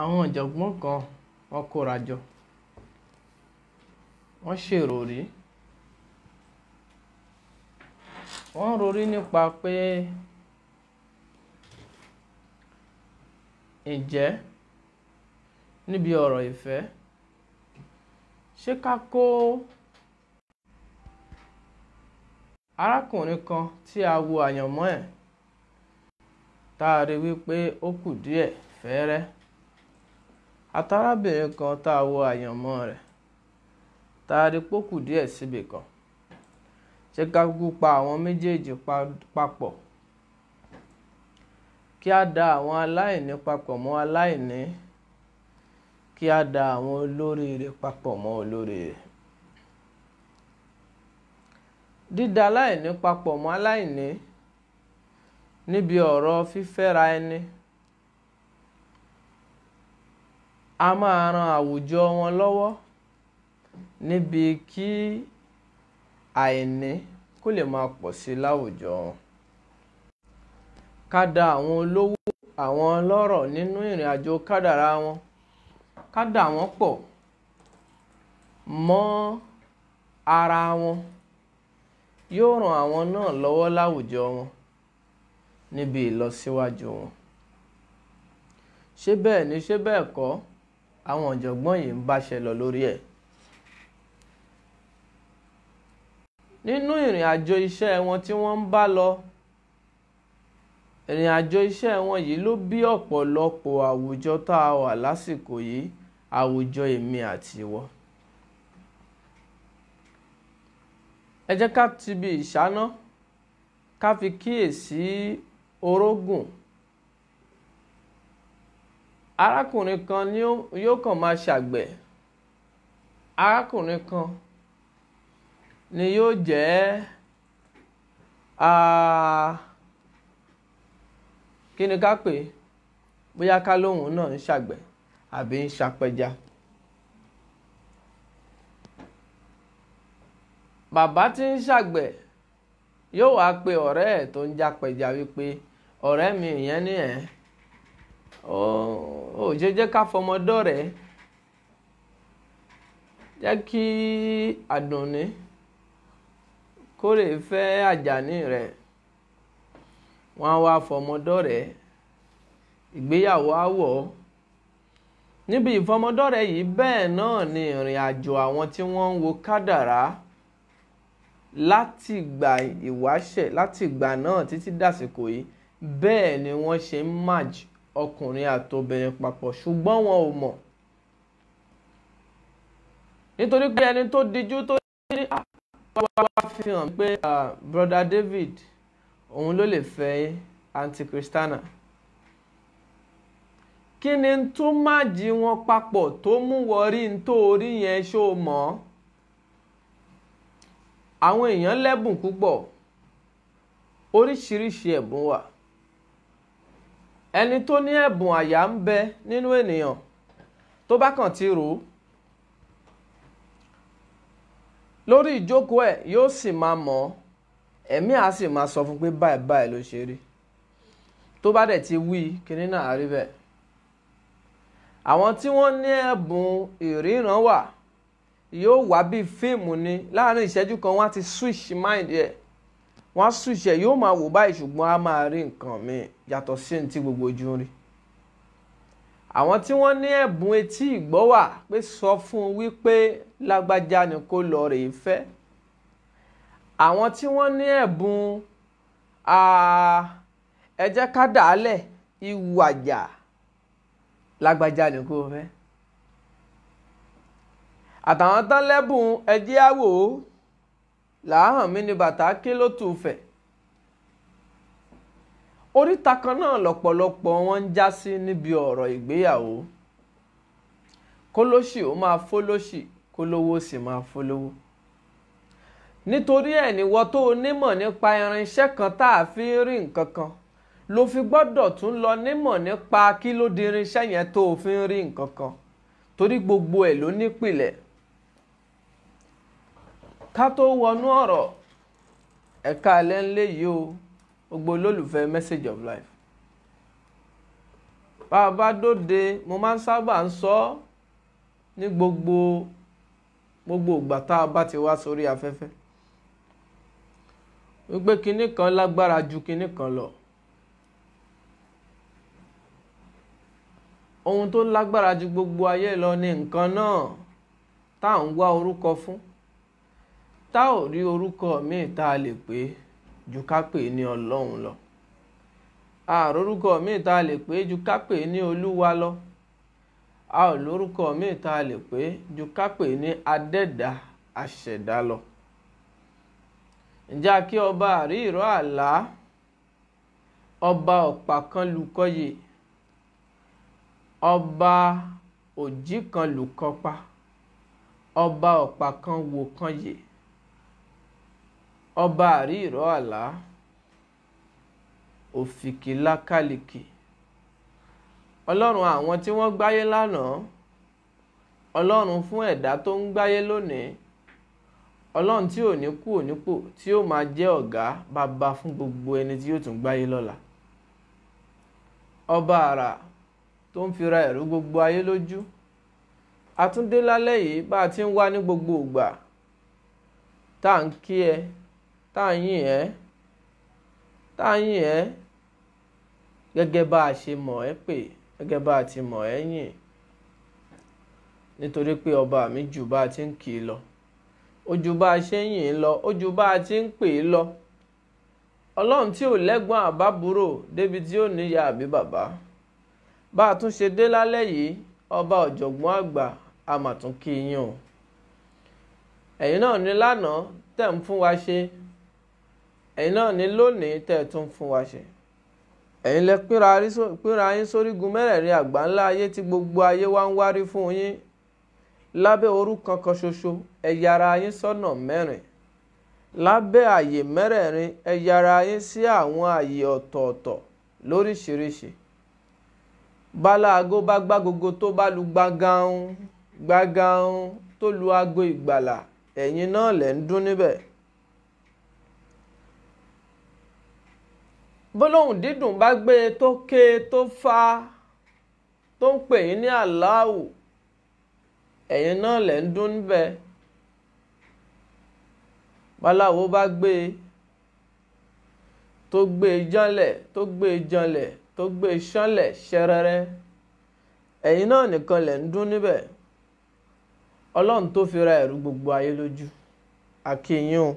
Àwọn ọ̀jọ̀gbọ́n kan wọ́n kóra jọ, wọ́n ṣèròrí, wọ́n rorí nípa pé ǹjẹ́ níbi ọ̀rọ̀ ìfẹ́ ṣé ká kó arákùnrin kan tí a wo àyànmọ́ ẹ̀ tá a rí wípé ó kù díẹ̀ fẹ́ẹ́rẹ́ àtàrábìnrin kan tá a wo àyànmọ́ rẹ̀ tá a rí pé ó kù díẹ̀ síbì kan, ṣé ká kúkú pa àwọn méjèèjì papọ̀ kí a da àwọn aláìní papọ̀ mọ́ aláìní, kí a da àwọn olóríire papọ̀ mọ́ olóríire. Dídá aláìní papọ̀ mọ́ aláìní níbi ọ̀rọ̀ fífẹ́ra ẹni a máa ran àwùjọ wọn lọ́wọ́ níbi kí àìní kó lè máa pọ̀ sí láwùjọ wọn. Ká da àwọn olówó, àwọn ọlọ́rọ̀ nínú ìrìn àjò kádàrá wọn, ká dà wọ́n pọ̀ mọ́ ara wọn, yóò ran àwọn náà lọ́wọ́ láwùjọ wọn níbi ìlọsíwájú wọn. Ṣé bẹ́ẹ̀ ni ṣé bẹ́ẹ̀ kọ́ àwọn ọ̀jọ̀gbọ́n yìí ń báṣẹ lọ lórí ẹ̀. Nínú ìrìn àjò iṣẹ́ wọn tí wọ́n ń bá lọ, ìrìn àjò iṣẹ́ wọn yìí ló bí ọ̀pọ̀lọpọ̀ àwùjọ tá a wà lásìkò yìí, àwùjọ èmi àti ìwọ. Ẹ jẹ́ ká ti bi ìṣáná ká fi kíyèsí orógùn. Arákùnrin kan ni yóò kàn máa ṣàgbẹ̀, arákùnrin kan ni yóò jẹ́ kí ni ká pè, bóyá ká lóhùn náà ń ṣàgbẹ̀ àbí ń ṣapẹja. Bàbá tí ń ṣàgbẹ̀ yóò wá pe ọ̀rẹ́ ẹ̀ tó ń jápẹja wípé ọ̀rẹ́ mi ìyẹn ní ẹ̀ ó jẹ́ ká fọmọdọ́rẹ̀ẹ́, jẹ́ kí Àdùnní kó lè fẹ́ Àjàní rẹ̀. Wọ́n á wá fọmọdọ́rẹ̀ẹ́, ìgbéyàwó á wọ̀. Níbi ìfọmọdọ́rẹ̀ẹ́ yìí bẹ́ẹ̀ náà ni ìrìn àjò àwọn tí wọ́n ń wo kádàrá láti ìgbà ìwáṣẹ̀, láti ìgbà náà títí dàsìkò yìí, bẹ́ẹ̀ ni wọ́n ṣe ń merge ọkùnrin àtobìnrin papọ̀, ṣùgbọ́n wọn ò mọ̀. Nítorí pé ẹni tó dijú tó ní wá fi hàn pé brother David òun ló lè fẹ́ Aunty Christiana. Kí ni tó merge wọn papọ̀ tó mú wọrí nítorí yẹn ṣó mọ̀? Àwọn èèyàn lẹ́bùn púpọ̀, oríṣiríṣi ẹ̀bùn wà. Ẹni tó ní ẹ̀bùn àyà ń bẹ nínú ènìyàn tó bá kàn ti rò ó lórí ìjókòó ẹ̀ yóò sì máa mọ̀, ẹ̀mí á sì máa sọ fún pé báyìí báyìí ló ṣe rí. Tó bá dẹ̀ ti wí kíní náà á rí bẹ́ẹ̀. Àwọn tí wọ́n ní ẹ̀bùn ìríran wà, yóò wá bí fíìmù ni, láàrin ìṣẹ́jú kan wọ́n á ti switch mind ẹ̀, wọ́n á switch ẹ̀, yóò máa wò báyìí ṣùgbọ́n á máa rí nǹkan míì yàtọ̀ sí ní tí gbogbo ojú ń rí. Àwọn tí wọ́n ní ẹ̀bùn etí ìgbọ́ wà, pé sọ fún un wípé lágbájá ni kó lọ rèé fẹ́. Àwọn tí wọ́n ní ẹ̀bùn ẹ jẹ́ ká dàálẹ̀ ìwàjà, lágbájá ni kó fẹ́. Àtàwọn tán lẹ́bùn ẹjẹ́ àwò làáhàn mí ní bàtà kí ló tù fẹ̀. Oríta kan náà lọ́pọ̀lọpọ̀ wọn ń já sí níbi ọ̀rọ̀ ìgbéyàwó. Kólóṣì ó máa fólóṣì, kólówó sì máa fólówó. Nítorí ẹ̀ níwọ tó nímọ̀ nípa irinṣẹ́ kan tá a fi ń rí nǹkan kan ló fi gbọ́dọ̀ tún lọ nímọ̀ nípa kí ló di irinṣẹ́ yẹn tó fi ń rí nǹkan kan, torí gbogbo ẹ̀ ló nípìlẹ̀. Ká tó wọnú ọ̀rọ̀ ẹ̀ka alẹ́ ńlẹ́ yìí o, gbogbo olólùfẹ́ Message of Life. bá a bá dóde mo máa ń sábà ń sọ ní gbogbo ìgbà tá a bá ti wá sórí afẹ́fẹ́ wípé kinní kan lágbára ju kinní kan lọ. Ohun tó lágbára ju gbogbo ayé lọ ni nǹkan náà tá à ń wá orúkọ fún, tá ò rí orúkọ míì tá a lè pè ju ká pè ní Ọlọ́run lọ. A ò lórúkọ míì tá a lè pè ju ká pè ní Olúwa lọ. A ò lórúkọ míì tá a lè pè ju ká pè ní Adẹ́dàá Aṣẹ̀dá lọ. Ǹjẹ́ a kí ọba àrí ìró àlá, ọba ọ̀pá kan lùkọ́yè, ọba òjì kan lùkọ́pá, ọba ọ̀pá kan wò kan yè, ọba àrí ìró àlá, òfìkì lákàlìkì, ọlọ́run àwọn tí wọ́n gbáyé lánàá, ọlọ́run fún ẹ̀dá tó ń gbáyé lónìí, ọlọ́run tí ò ní kú ò nípò, tí ó máa jẹ́ ọ̀gá bàbá fún gbogbo ẹni tí yóò tún gbáyé lọ́la. Ọba àrà tó ń fira ẹ̀rú gbogbo ayé lójú. A tún dé lálẹ́ yìí bá a ti ń wá ní gbogbo ìgbà tá à ń kí ẹ, tá à ń yìn ẹ́, tá à ń yìn ẹ́ gẹ́gẹ́ bá a ṣe mọ̀ ẹ́ pè, gẹ́gẹ́ bá a ti mọ̀ ẹ́ yìn, nítorí pé ọba mi jù bá a ti ń kì í lọ, ó jù bá a ṣe ń yìn lọ, ó jù bá a ti ń pè é lọ. Ọlọ́run tí ò lẹ́gbọ́n àbábúrò débi tí ó níyà àbí bàbá. Bá a tún ṣe dé lálẹ́ yìí, ọba ọ̀jọ̀gbọ́n àgbà a mà tún kí yín o. Ẹ̀yin náà ní lánàá tẹ̀ ń fún wa ṣe, ẹ̀yin náà ní lónìí tẹ̀ tún fún wa ṣe. Ẹ̀yin lẹ pínra yín sórígun mẹ́rẹ̀ẹ̀rin àgbáńlá ayé tí gbogbo ayé wá ń wárí fún yín. Lábẹ́ orúkọ kan ṣoṣo ẹ yára yín sọ́nà mẹ́rin. Lábẹ́ àyè mẹ́rẹ̀ẹ̀rin ẹ yára yín sí àwọn àyè ọ̀tọ̀ọ̀tọ̀ lóríṣiríṣi. Báláago bá gbágogo tó bá lu gbágáhùn gbágáhùn tó lu aago ìgbàlà, ẹ̀yin náà lẹ̀ ń dún níbẹ̀. Bólóhùn dídùn bá gbé e tó ké tó fá tó ń pè yín ní Àláhù, ẹ̀yin náà lẹ̀ ń dún níbẹ̀. Báláwo bá gbé e tó gbé e jánlẹ̀ tó gbé e janlẹ̀ tó gbé e ṣánlẹ̀ ṣẹrẹrẹ, ẹ̀yin náà nìkan lẹ̀ ń dún níbẹ̀. Ọlọ́run tó fi ra ẹ̀rú gbogbo ayé lójú, àkíyìn o,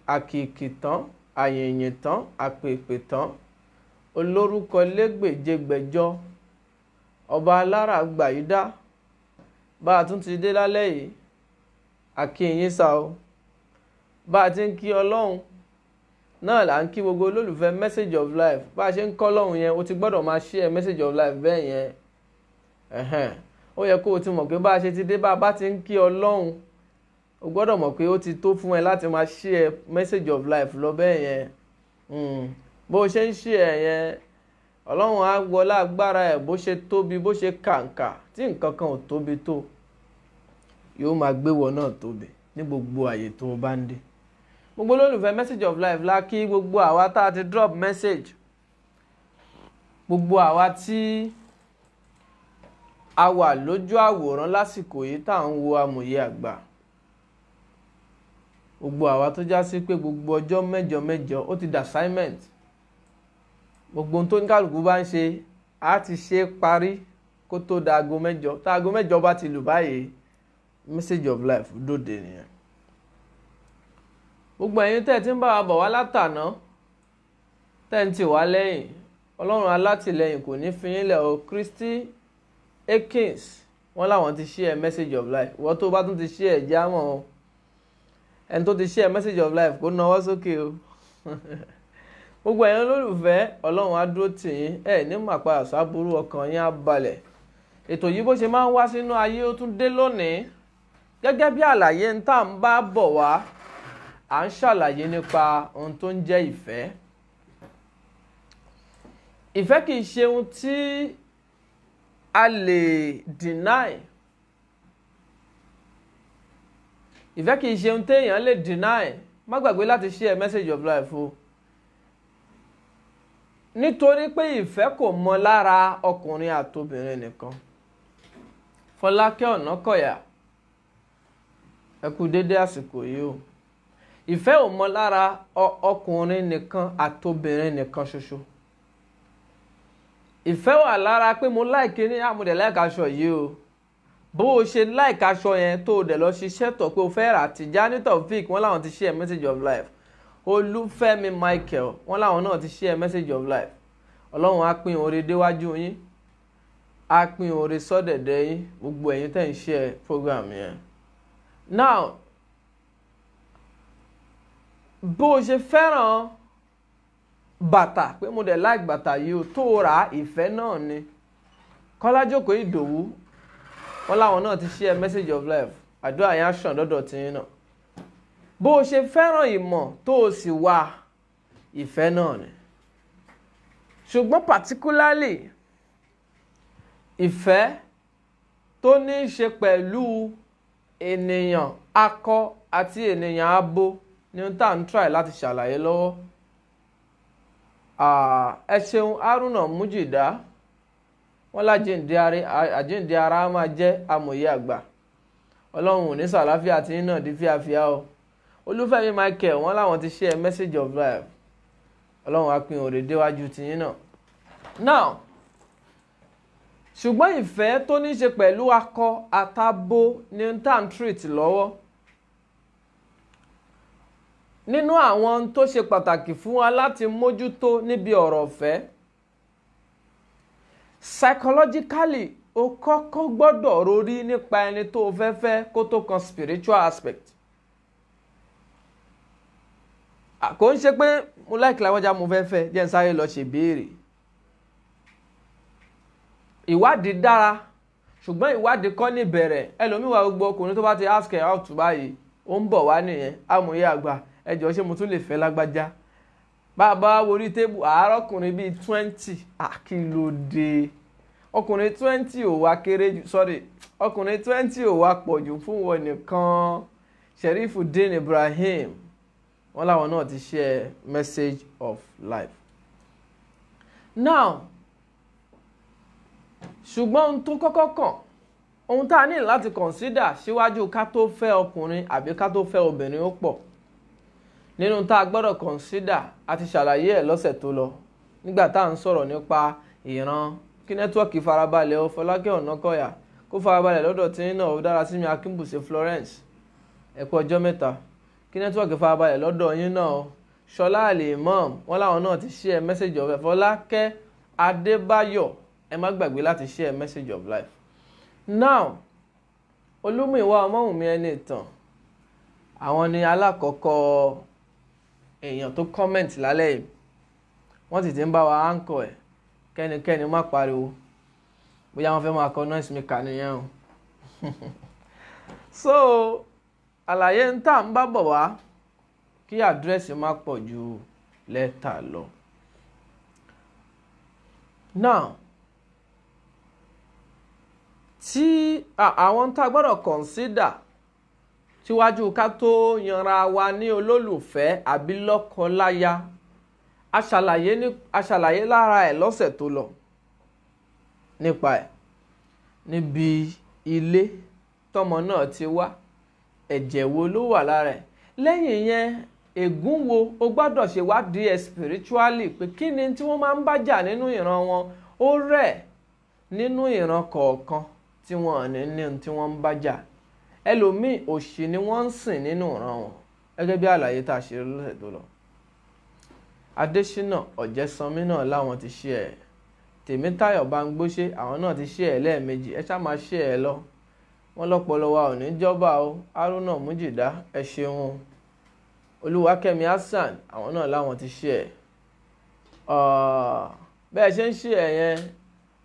àkìkì tán, àyìnyìn tán, àpèpè tán, olórúkọ lẹ́gbèjẹgbẹ̀jọ, ọba alára gbàyídá. Bá a tún ti dé lálẹ́ yìí, àkíyìn sá o. Bá a ti ń kí Ọlọ́run náà là ń kí gbogbo olólùfẹ́ message of life. Bá a ṣe ń kọ́ Ọlọ́run yẹn, o ti gbọ́dọ̀ máa share message of life bẹ́ẹ̀ yẹn. Ó yẹ kó o ti mọ̀ pé bá a ṣe ti dé, bá a bá ti ń kí Ọlọ́run, o gbọ́dọ̀ mọ̀ pé ó ti tó fún ẹ láti máa share message of life lọ bẹ́ẹ̀ yẹn. Bó o ṣe ń share yẹn, Ọlọ́run á wọlá agbára ẹ̀ bó ṣe tóbi, bó ṣe kàǹkà tí nǹkan kan ò tóbi tó, yóò máa gbéwọ náà tóbi ní gbogbo àyè tó o bá ń dé. Gbogbo olólùfẹ́ message of life la kí gbogbo àwa tá a ti drop message, gbogbo àwa tí a wà lójú àwòrán lásìkò yìí tá à ń wo Amòye Àgbà, gbogbo àwa tó já sí pé gbogbo ọjọ́ mẹ́jọ mẹ́jọ ó ti dà assignment. Gbogbo ohun tó ní kálukú bá ń ṣe á ti ṣe parí kó tó da aago mẹ́jọ. Tá aago mẹ́jọ bá ti lù báyìí, message of life dòde nìyẹn. Gbogbo ẹ̀yin tẹ́ ẹ ti ń bá wa bọ̀ wá látàná, tẹ́ ẹ ń tì wá lẹ́yìn, Ọlọ́run alátìlẹ́yìn kò ní fi yín lẹ̀ o. Christy Akins wọ́n láwọn ti share message of life. Wọ́n tó bá tún ti share ẹ̀ jámọ́ o. Ẹni tó ti share message of life kó nawọ́ sókè o. Gbogbo ẹ̀yin olólùfẹ́, Ọlọ́run á dúró tì yín, ẹ̀ ní màpá àṣàbúrú, ọkàn yín á balẹ̀. Ètò yìí bó ṣe máa ń wá sínú ayé ó tún dé lónìí. Gẹ́gẹ́ bí àlàyé ń tà ń bá bọ̀ wá, à ń ṣàlàyé nípa ohun tó ń jẹ́ ìfẹ́. Ìfẹ́ kìí ṣe ohun tí a lè deny. Ìfẹ́ kìí ṣe ohun téèyàn lè deny. Má gbàgbé láti share message of life o. nítorí pé ìfẹ́ kò mọ lára ọkùnrin àtobìnrin nìkan. Fọlákẹ́ Ọ̀nàkọ̀yà, ẹ kú dédé àsìkò yìí o. Ìfẹ́ ò mọ lára ọkùnrin nìkan àtobìnrin nìkan ṣoṣo. Ìfẹ́ wà lára pé mo láìkí ní àmúdẹ̀ láìkaṣọ yìí o. Bó o ṣe láìkaṣọ yẹn tó o dẹ̀ lọ ṣiṣẹ́ tọ̀ pé o fẹ́ rà. Tìjání Taofeek wọ́n láwọn ti share message of life. Olúfẹ́mi Michael wọ́n láwọn náà ti share message of life. Ọlọ́run á pín oore déwájú yín, á pín oore sọ́dẹ̀dẹ̀ yín, gbogbo ẹ̀yin tẹ́ ń share program yẹn. Now, bó o ṣe fẹ́ràn bàtà pé mo dẹ̀ like bàtà yìí o tó rà ìfẹ́ náà ni. Kọ́lájókòó Ìdòwú wọ́n láwọn náà ti share message of life. Àdúrà yẹn á ṣàn dọ́dọ̀ tí yín náà. Bó o ṣe fẹ́ràn ìmọ̀ tó o sì wà ìfẹ́ náà ni. Ṣùgbọ́n particularly ìfẹ́ tó ní í ṣe pẹ̀lú ènìyàn akọ àti ènìyàn abo ni ohun tá à ń try láti ṣàlàyé lọ́wọ́. Ẹ ṣeun Haruna Mujida wọ́n lájíǹde ara máa jẹ́ amòye àgbà. Ọlọ́run ò ní sàláfíà tí yín náà di fíafíà o. Olúfẹ́mi Michael wọ́n láwọn ti share message of life. Ọlọ́run á pín oore déwájú tí yín náà. Now, ṣùgbọ́n ìfẹ́ tó ní í ṣe pẹ̀lú akọ àtabo ni ohun tá à ń treat lọ́wọ́. Nínú àwọn tó ṣe pàtàkì fún wa láti mójútó níbi ọ̀rọ̀ ọ̀fẹ́, psychologically o kọ́kọ́ gbọ́dọ̀ rorí nípa ẹni tó fẹ́ fẹ́ kó tó kan spiritual aspect. Kò ń ṣe pé mo like láwọ́já mo fẹ́ fẹ́ jẹ́ n sáré lọ ṣe béèrè. Ìwádìí dára ṣùgbọ́n ìwádìí kọ́ ní bẹ̀rẹ̀. Ẹlòmíwà gbogbo ọkùnrin tó bá ti ask her out báyìí ó ń bọ̀ wá nìyẹn. Amòye àgbà ẹ jọ̀ọ́ ṣé mo tún lè fẹ́ lágbájá. Bàbá worí tébù àárọ̀kùnrin bíi 20 kí ló dé. Ọkùnrin 20 ò wá kéré jù ọkùnrin 20 ò wá pọ̀ jù fún wọn nìkan. Sherifuddin Ibrahim wọ́n láwọn náà ti share message of life. Now, ṣùgbọ́n ohun tó kọ́kọ́ kàn, ohun tá a ní láti consider síwájú ká tó fẹ́ ọkùnrin àbí ká tó fẹ́ obìnrin ó pọ̀. Nínú tá a gbọ́dọ̀ consider àti ṣàlàyé ẹ̀ lọ́sẹ̀ tó lọ nígbà tá à ń sọ̀rọ̀ nípa ìran kí nẹ́tíwọ́ọ̀kì farabalẹ̀ o. Fọlákẹ́ Ọ̀nàkọ̀yà kó farabalẹ̀ lọ́dọ̀ tí yín náà ó dára sí mi Akínbùsẹ̀ Florence ẹ kú ọjọ́ mẹ́ta. Kí nẹ́tíwọ́ọ̀kì farabalẹ̀ lọ́dọ̀ yín náà o. Ṣọlá Al-Imam wọ́n láwọn náà ti share message of life. Fọlákẹ́ Adébáyọ̀ ẹ má gbàgbé láti share message of life. Now, Olúmúyìwá Ọmọ́wùnmí ẹni ìtàn àwọn ni alákọ̀ọ́kọ́ èèyàn tó comment lálẹ́ yìí. Wọ́n sì ti ń bá wa anchor ẹ̀ kẹ́nikẹ́ni má pariwo bóyá wọ́n fẹ́ máa kọ noise maker nìyẹn o. So àlàyé ń tà ń bá bọ̀ wá kí àdírẹ́sì má pọ̀ ju lẹ́tà lọ. Now, tí àwọn tá a gbọ́dọ̀ consider síwájú ká tó yanra wa ní olólùfẹ́ àbí lọ́kọ-láya, aṣàlàyé lára ẹ̀ lọ́sẹ̀ tó lọ nípa ẹ̀ níbi ilé tọmọ náà ti wá, ẹ̀jẹ̀ wo ló wà lára ẹ̀. Lẹ́yìn yẹn ègún wo o gbọ́dọ̀ ṣèwádìí ẹ̀ spiritually pé kí ni tí wọ́n máa ń bájà nínú ìran wọn. Ó rẹ̀ nínú ìran kọ̀ọ̀kan tí wọ́n ní tí wọ́n ń bájà. Ẹlòmíì òṣì ni wọ́n ń sìn nínú ìran wọn gẹ́gẹ́ bí àlàyé tá a ṣe lọ́sẹ̀ tó lọ. Adésínà Ọ̀jẹ́sanmí náà láwọn ti share ẹ̀. Tèmítáyọ̀ Bámgbóṣé àwọn náà ti share ẹ̀ lẹ́ẹ̀mejì. Ẹ ṣá máa share ẹ̀ lọ. Wọ́n lọ́pọlọ wa ò ní jọba o. Haruna Mujida ẹ ṣeun. Olúwakẹ́mi Hassan àwọn náà láwọn ti share ẹ̀. Bẹ́ẹ̀ ṣe ń share ẹ̀ yẹn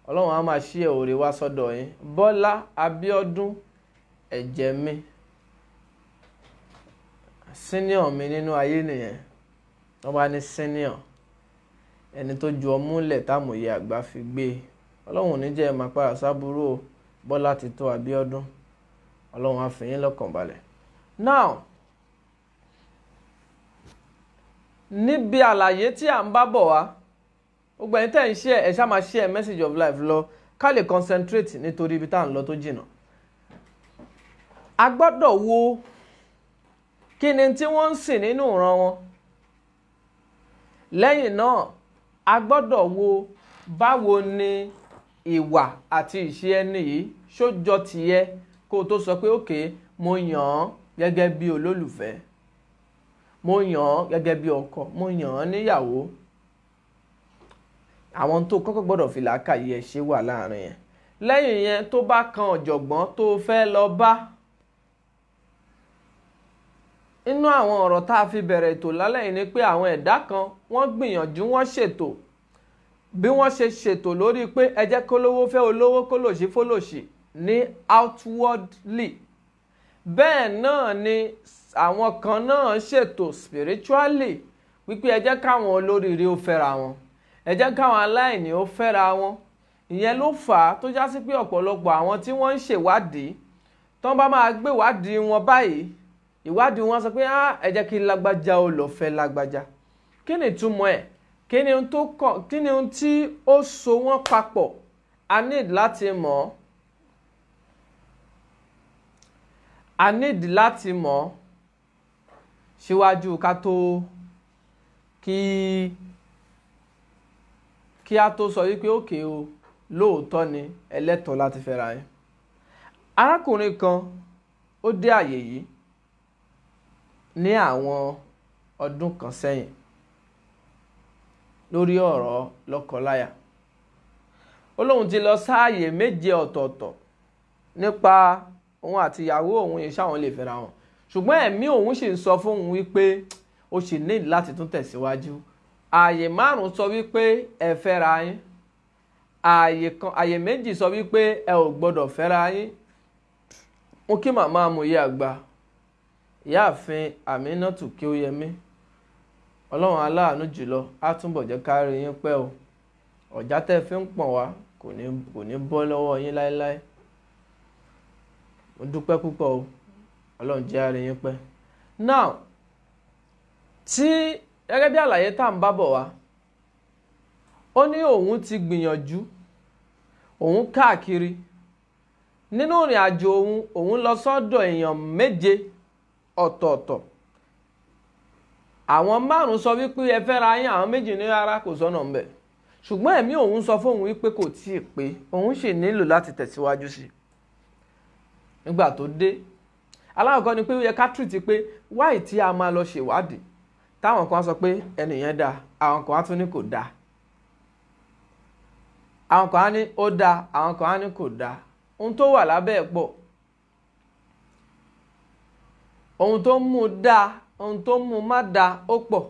Ọlọ́run á máa share oore wá sọ́dọ̀ yín. Bọ́lá Abíọ́dún ẹ̀jẹ̀ mi senior mi nínú ayé nìyẹn. Wọ́n bá ní senior ẹni tó ju ọmúlẹ̀ támòye àgbà fi gbé. Ọlọ́run ò ní jẹ́ ẹ máa padà sábúrò o. Bọ́lá ti tó Abíọ́dún Ọlọ́run á fi yín lọ́kàn balẹ̀. Now, níbi àlàyé tí à ń bá bọ̀ wá gbogbo ẹni tẹ́ ń share ẹ ṣá máa share message of life lọ ká lè concentrate nítorí ibi tá à ń lọ tó jìnnà. A gbọ́dọ̀ wo kí ni tí wọ́n ń sìn nínú ìran wọn. Lẹ́yìn náà a gbọ́dọ̀ wo báwo ni ìwà àti ìṣe ẹni yìí ṣó jọ tìyẹ kó o tó sọ pé okay mo yàn án gẹ́gẹ́ bí olólùfẹ́, mo yàn án gẹ́gẹ́ bí ọkọ, mo yàn án níyàwó. Àwọn tó kọ́kọ́ gbọ́dọ̀ fi làákàyè ẹ̀ ṣe wà láàrin yẹn. Lẹ́yìn yẹn tó bá kan ọ̀jọ̀gbọ́n tó fẹ́ lọ bá. Inú àwọn ọ̀rọ̀ tá a fi bẹ̀rẹ̀ ètò lálẹ́ yìí ni pé àwọn ẹ̀dá kan wọ́n gbìyànjú wọ́n ṣètò bí wọ́n ṣe ṣètò lórí pé ẹ jẹ́ kólówó fẹ́ olówó kólòṣì fólòṣì ní outwardly. Bẹ́ẹ̀ náà ni àwọn kan náà ṣètò spiritually wípé ẹ jẹ́ káwọn olóríire ó fẹ́ra wọn, ẹ jẹ́ káwọn aláìní ó fẹ́ra wọn. Ìyẹn ló fà á tó já sí pé ọ̀pọ̀lọpọ̀ àwọn tí wọ́n ń ṣèwádìí tán bá máa gbé ìwádìí wọn báyìí, ìwádìí wọn sọ pé ẹ jẹ́ kí lágbájá ó lọ fẹ́ lágbájá. Kí ni ìtumọ̀ ẹ̀? Kí ni ohun tí ó so wọ́n papọ̀? A need láti mọ̀. A need láti mọ̀ síwájú ká tó kí a tó sọ wípé òkè o lóòótọ́ ni ẹlẹ́tọ̀ọ́ láti fẹ́ra yín. Arákùnrin kan ó dé àyè yìí ní àwọn ọdún kan sẹ́yìn lórí ọ̀rọ̀ lọ́kọláya. Ó lóun ti lọ sáàyè 7 ọ̀tọ̀ọ̀tọ̀ nípa òun àti ìyàwó òun yìí ṣáwọn lè fẹ́ra wọn, ṣùgbọ́n ẹ̀mí òun sì ń sọ fún òun wípé ó sì ní láti tún tẹ̀síwájú. Ààyè 5 sọ wípé ẹ fẹ́ra yín, ààyè 2 sọ wípé ẹ ò gbọ́dọ̀ fẹ́ra yín. Mo kí màmá amòye àgbà ìyáàfin Àmínátù kí ó yẹmí, Ọlọ́run aláàánú jùlọ á túnbọ̀ jẹ́ ká rí yín pẹ́ o. Ọ̀já tẹ́ fi ń pọ̀n wá kò ní bọ́ lọ́wọ́ yín láéláé. Mo dúpẹ́ púpọ̀ o, Ọlọ́run jẹ́ á rí yín pẹ́. Now gẹ́gẹ́ bí àlàyé tá à ń bá bọ̀ wá, ó ní òun ti gbìyànjú, òun káàkiri nínú ìrìn àjò òun lọ sọ́dọ̀ èèyàn 7 ọ̀tọ̀ọ̀tọ̀. Àwọn 5 sọ wípé ẹ fẹ́ra yín, àwọn 2 ní rárá kò sọ́nà ń bẹ̀. Ṣùgbọ́n ẹ̀mí òun sọ fún òun wípé kò tíì pé òun sì nílò láti tẹ̀síwájú sí. Nígbà tó dé, alákọ̀ọ́kọ́ ni pé ó yẹ ká treat pé wáì tí a máa lọ ṣèwádìí táwọn kan sọ pé ẹnìyẹn dáa, àwọn kan á tún ní kò dáa, àwọn kan á ní ó dáa, àwọn kan á ní kò dáa. Ohun tó wà lábẹ́ ẹ̀ pọ̀, ohun tó mú dáa, ohun tó mú má dáa ó pọ̀.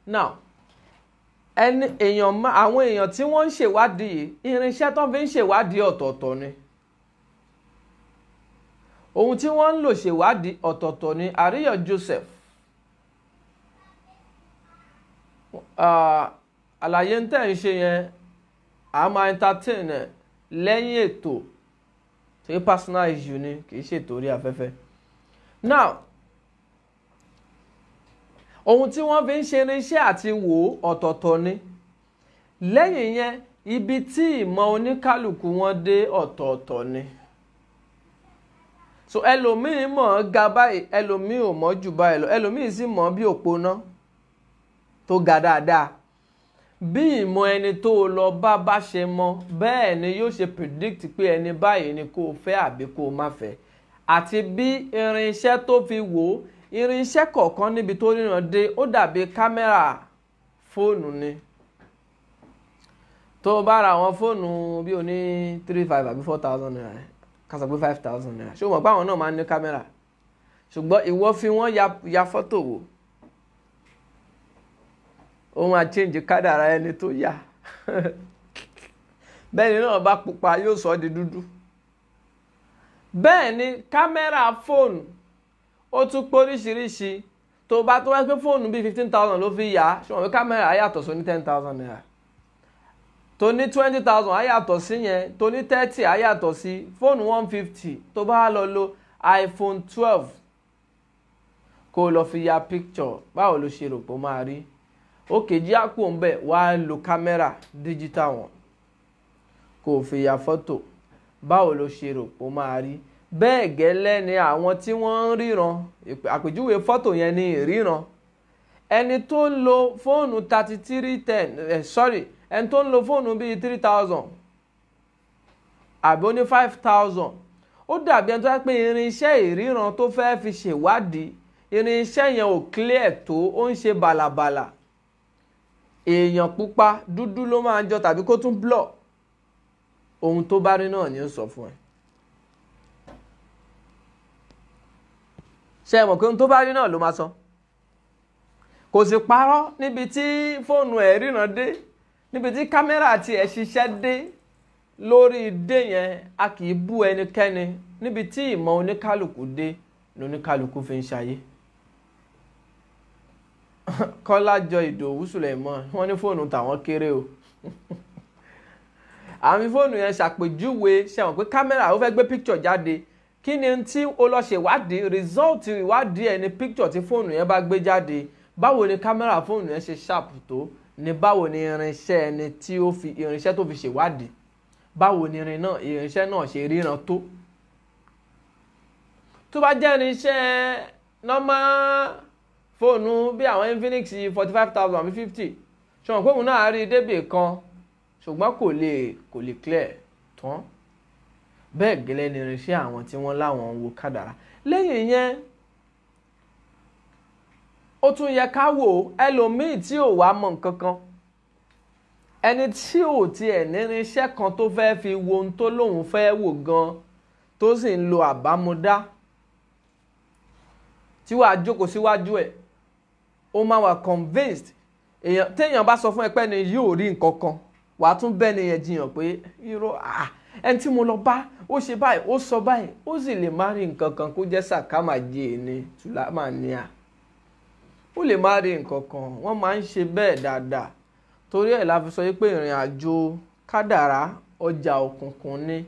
Now àwọn èèyàn tí wọ́n ń ṣèwádìí yìí, irinṣẹ́ tó fi ń ṣèwádìí ọ̀tọ̀ọ̀tọ̀ ni, ohun tí wọ́n ń lò ṣèwádìí ọ̀tọ̀ọ̀tọ̀ ni. Àríyọ̀ Joseph àlàyé ń tẹ̀ ń ṣe yẹn a máa entertain ẹ̀ lẹ́yìn ètò tí personal issue ni, kì í ṣètò orí afẹ́fẹ́. Now ohun tí wọ́n fi ń ṣe irinṣẹ́ àti wò ọ̀tọ̀ọ̀tọ̀ ni. Lẹ́yìn yẹn ibi tí ìmọ̀ oníkálùkù wọn dé ọ̀tọ̀ọ̀tọ̀ ni. So ẹlòmíì mọ̀ ga báyìí, ẹlòmíì ò mọ̀ jù báyìí lọ, ẹlòmíì sì mọ̀ bí òpónà tó ga dáadáa. Bí ìmọ̀ ẹni tó lọ bá ṣe mọ̀, bẹ́ẹ̀ ni yóò ṣe predict pé ẹni báyìí ni kó fẹ́ àbí kó má fẹ́. Àti bí irinṣẹ́ tó fi wò, irinṣẹ́ kọ̀ọ̀kan níbi tó ríran dé ó dàbí kámẹ́rà fóònù ni. Tó bá ra àwọn fóònù bí o ní 3,500 àbí 4,000 naira, ká sọ pé 5,000 naira, ṣé o mọ̀ pé àwọn náà máa ń ní kámẹ́rà, ṣùgbọ́n ìwọ fi wọ́n ya fọ́tò wò, ó máa change kádàrá ẹni tó yà. Bẹ́ẹ̀ni náà bá pupa yóò sọ di dúdú. Bẹ́ẹ̀ ni kámẹ́rà fóònù ó tún póríṣiríṣi. Tó bá tó wá pé fóònù bí 15,000 ló fi yà, ṣùgbọ́n pé kámẹ́rà yàtọ̀ sí ní 10,000 naira. Tó ní 20,000 á yàtọ̀ sí yẹn, tó ní 30 á yàtọ̀ sí. Fóònù 150 tó bá lọ lo iPhone 12 kó lọ fi ya picture, báwo ló ṣe rò pé ó máa rí? ó kejì àpò ń bẹ̀ wá lo kámẹ́rà digital wọn kò fi ya fọ́tò báwo ló ṣe rò pé ó máa rí. Bẹ́ẹ̀ gẹ́lẹ́ ni àwọn tí wọ́n ń ríran, àpèjúwe fọ́tò yẹn ni ìríran. Ẹni tó ń lo fóònù 3310 ẹni tó ń lo fóònù bíi 3000 àbí ó ní 5000, ó dàbí ẹni tó yẹ pé irinṣẹ́ ìríran tó fẹ́ fi ṣèwádìí irinṣẹ́ yẹn ò clear tó, ó ń ṣe bàlàbàlà. Èèyàn pupa dúdú ló máa ń jọ tàbí kó tún blur. Ohun tó bá rí náà ni ó sọ fún ẹ. Ṣé ẹ mọ̀ pé ohun tó bá rí náà ló máa sọ? Kò sì parọ́ níbi tí fóònù ẹ̀ ríran dé, níbi tí kámẹ́rà tí ẹ̀ ṣiṣẹ́ dé lórí dé yẹn, a kì í bú ẹnikẹ́ni. Níbi tí ìmọ̀ oníkálukú dé ni oníkálukú fi ń ṣayé. Kọ́lájọ Ìdòwú Sùlẹ̀mọ́ wọ́n ní fóònù tàwọn kéré o. Àmì fóònù yẹn ṣàpèjúwe, ṣe mọ̀ pé kámẹ́rà ó fẹ́ gbé picture jáde. Kí ni tí o lọ ṣèwádìí, result ìwádìí ẹ̀ ní picture tí fóònù yẹn bá gbé jáde. Báwo ni kámẹ́rà fóònù yẹn ṣe sharp tó, ni báwo ni irinṣẹ́ ẹni tí ó fi irinṣẹ́ tó fi ṣèwádìí, báwo ni irinṣẹ́ náà ṣe ríran tó. Tó bá jẹ́ irinṣẹ́ normal fóònù bí àwọn Infinix 45,000 àbí 50, ṣùgbọ́n pé òun náà rí débì kan ṣùgbọ́n kò lè clear tán. Bẹ́ẹ̀ gẹ́lẹ́ ni irinṣẹ́ àwọn tí wọ́n láwọn ń wo kádàrá. Lẹ́yìn yẹn ó tún yẹ ká wò ẹlòmíì tí ò wá mọ̀ nǹkan kan, ẹni tí ò tiẹ̀ ní irinṣẹ́ kan tó fẹ́ fi wo ohun tó lóun fẹ́ wò gan, tó sì ń lo àbámúdá, tí wàá jókòó síwájú ẹ̀, ó máa wà convinced. Téèyàn bá sọ fún ẹ pé ni yóò rí nǹkan kan, wàá tún bẹ́ẹ̀ ni yẹn jiyàn pé irọ́ ẹni tí mo lọ bá ó ṣe báyìí ó sọ báyìí, ó sì lè má rí nǹkan kan kó jẹ́ sàkámàjẹ́ ni tùlámàníà, ó lè má rí nǹkan kan. Wọ́n máa ń ṣe bẹ́ẹ̀ dáadáa. Torí ẹ̀ la fi sọ pé ìrìn àjò kádàrá ọjà òkùnkùn ni.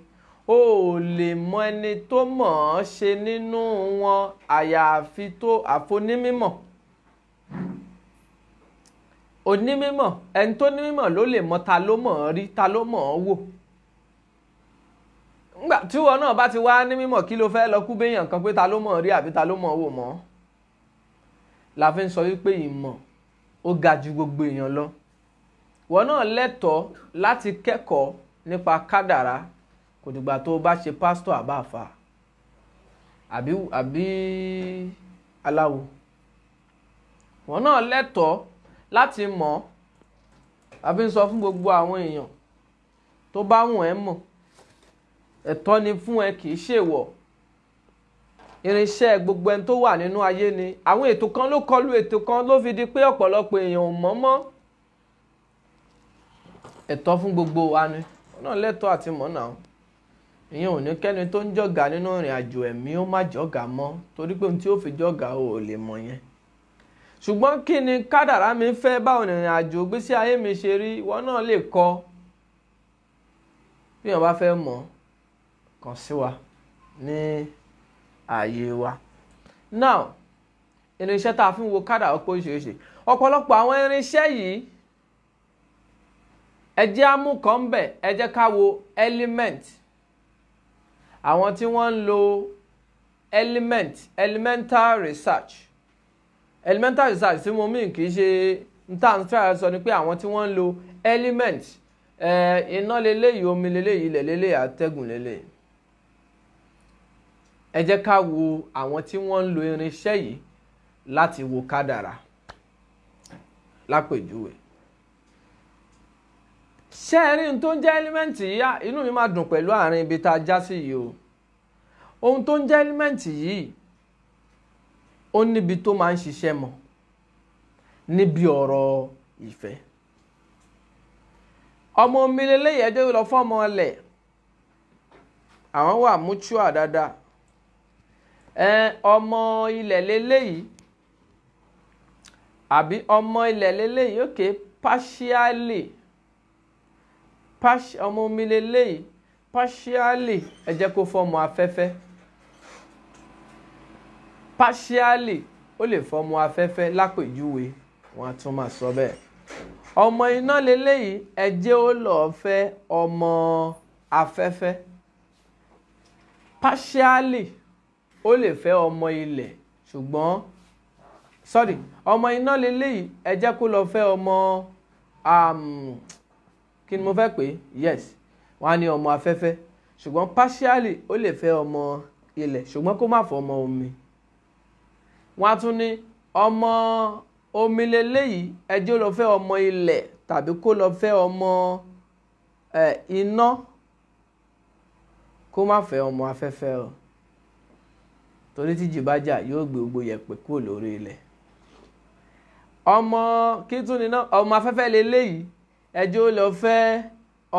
O ò lè mọ ẹni tó mọ̀ ọ́ ṣe nínú wọn àyàfi tó àfonímímọ̀. Onímímọ̀, ẹni tó ní mímọ̀ ló lè mọ ta ló mọ̀ ọ́ rí, ta ló mọ̀ ọ́ wò. Nígbà tí wọn náà bá ti wá ní mímọ̀, kí ló fẹ́ lọ kú béèyàn kan pé ta ló mọ̀ ọ́ rí àbí ta ló mọ̀ ọ́ wò mọ́? La fi ń sọ wípé ìmọ̀ ó ga ju gbogbo èèyàn lọ. Wọn náà lẹ́tọ̀ọ́ láti kẹ́kọ̀ọ́ nípa kádàrá, kò dìgbà tó bá ṣe pásítọ̀ àbáfà àbí aláwo. Wọn náà lẹ́tọ̀ọ́ láti mọ̀. A fi ń sọ fún gbogbo àwọn èèyàn tó bá wùn ẹ́ mọ̀, ẹ̀tọ́ ni fún ẹ, kì í ṣèwọ̀. Irinṣẹ́ gbogbo ẹni tó wà nínú ayé ni. Àwọn ètò kan ló kọlu ètò kan ló fi di pé ọ̀pọ̀lọpọ̀ èèyàn ò mọ̀ mọ́. Ẹ̀tọ́ fún gbogbo wa ni. Wọn náà lẹ́tọ̀ọ́ àti mọ̀ náà. Ìyẹn ò ní kẹ́ni tó ń jọ̀gá nínú ìrìn àjò ẹ̀mí ó má jọ̀gá mọ́, torí pé ohun tí ó fi jọ̀gá ò lè mọ̀ yẹn. Ṣùgbọ́n kí ni kádàrá mi fẹ́, báwo ni ìrìn àjò ìgbésí ayé mi ṣe rí, wọn náà lè kọ́. Bí èèyàn bá fẹ́ mọ̀, kàn sí wa ní ààyè wa. Now, irinṣẹ́ tá a fi ń wo kádàrá pé oríṣiríṣi. Ọ̀pọ̀lọpọ̀ àwọn irinṣẹ́ yìí, ẹ jẹ́ á mú kan bẹ̀, ẹ jẹ́ ká wo element. Àwọn tí wọ́n ń lo elemental research. Elemental research tí mo mìn kì í ṣe nta ń try sọ ni pé àwọn tí wọ́n ń lo element, iná leléyìí, omi leléyìí, ilẹ̀ leléyìí, atẹ́gùn leléyìí. Ẹ jẹ́ ká wo àwọn tí wọ́n ń lo irinṣẹ́ yìí láti wo kádàrá. Lápèjúwe, ṣé ẹ rí ohun tó ń jẹ́ element yìí? Inú mi máa dùn pẹ̀lú àárín ibi tá a já sí yìí o. Ohun tó ń jẹ́ element yìí, ó níbi tó máa ń ṣiṣẹ́ mọ́, níbi ọ̀rọ̀ ìfẹ́. Ọmọ omi leléyìí, ẹjọ́ lọ fọ́mọ ọlẹ̀, àwọn wà mutual dáadáa. Ọmọ ilẹ̀ leléyìí àbí ọmọ ilẹ̀ leléyìí, okay, partially. Ọmọ omi leléyìí partially, ẹ jẹ́ kó fọ́mọ afẹ́fẹ́. Partially ó lè fọ́mọ afẹ́fẹ́, lápèjúwe wọn a tún máa sọ bẹ́ẹ̀. ọmọ iná leléyìí ẹ jẹ́ ó lọ́ọ́ fẹ́ ọmọ afẹ́fẹ́. Partially ó lè fẹ́ ọmọ ilẹ̀ ṣùgbọ́n ọmọ iná leléyìí ẹ jẹ́ kó lọ fẹ́ ọmọ kí ni mo fẹ́ pè yes wọ́n á ní ọmọ afẹ́fẹ́ ṣùgbọ́n partially ó lè fẹ́ ọmọ ilẹ̀ ṣùgbọ́n kó má fọ ọmọ omi. Wọ́n á tún ní ọmọ omi leléyìí ẹ jẹ́ ó lọ fẹ́ ọmọ ilẹ̀ tàbí kó lọ fẹ́ ọmọ iná kó má fẹ́ ọmọ afẹ́fẹ́ o torí tí jì bá jà yóò gbé gbogbo yẹ̀pẹ̀ kúrò lórí ilẹ̀. Ọmọ kí tún ní náà ọmọ afẹ́fẹ́ leléyìí ẹ jẹ́ ó lọ fẹ́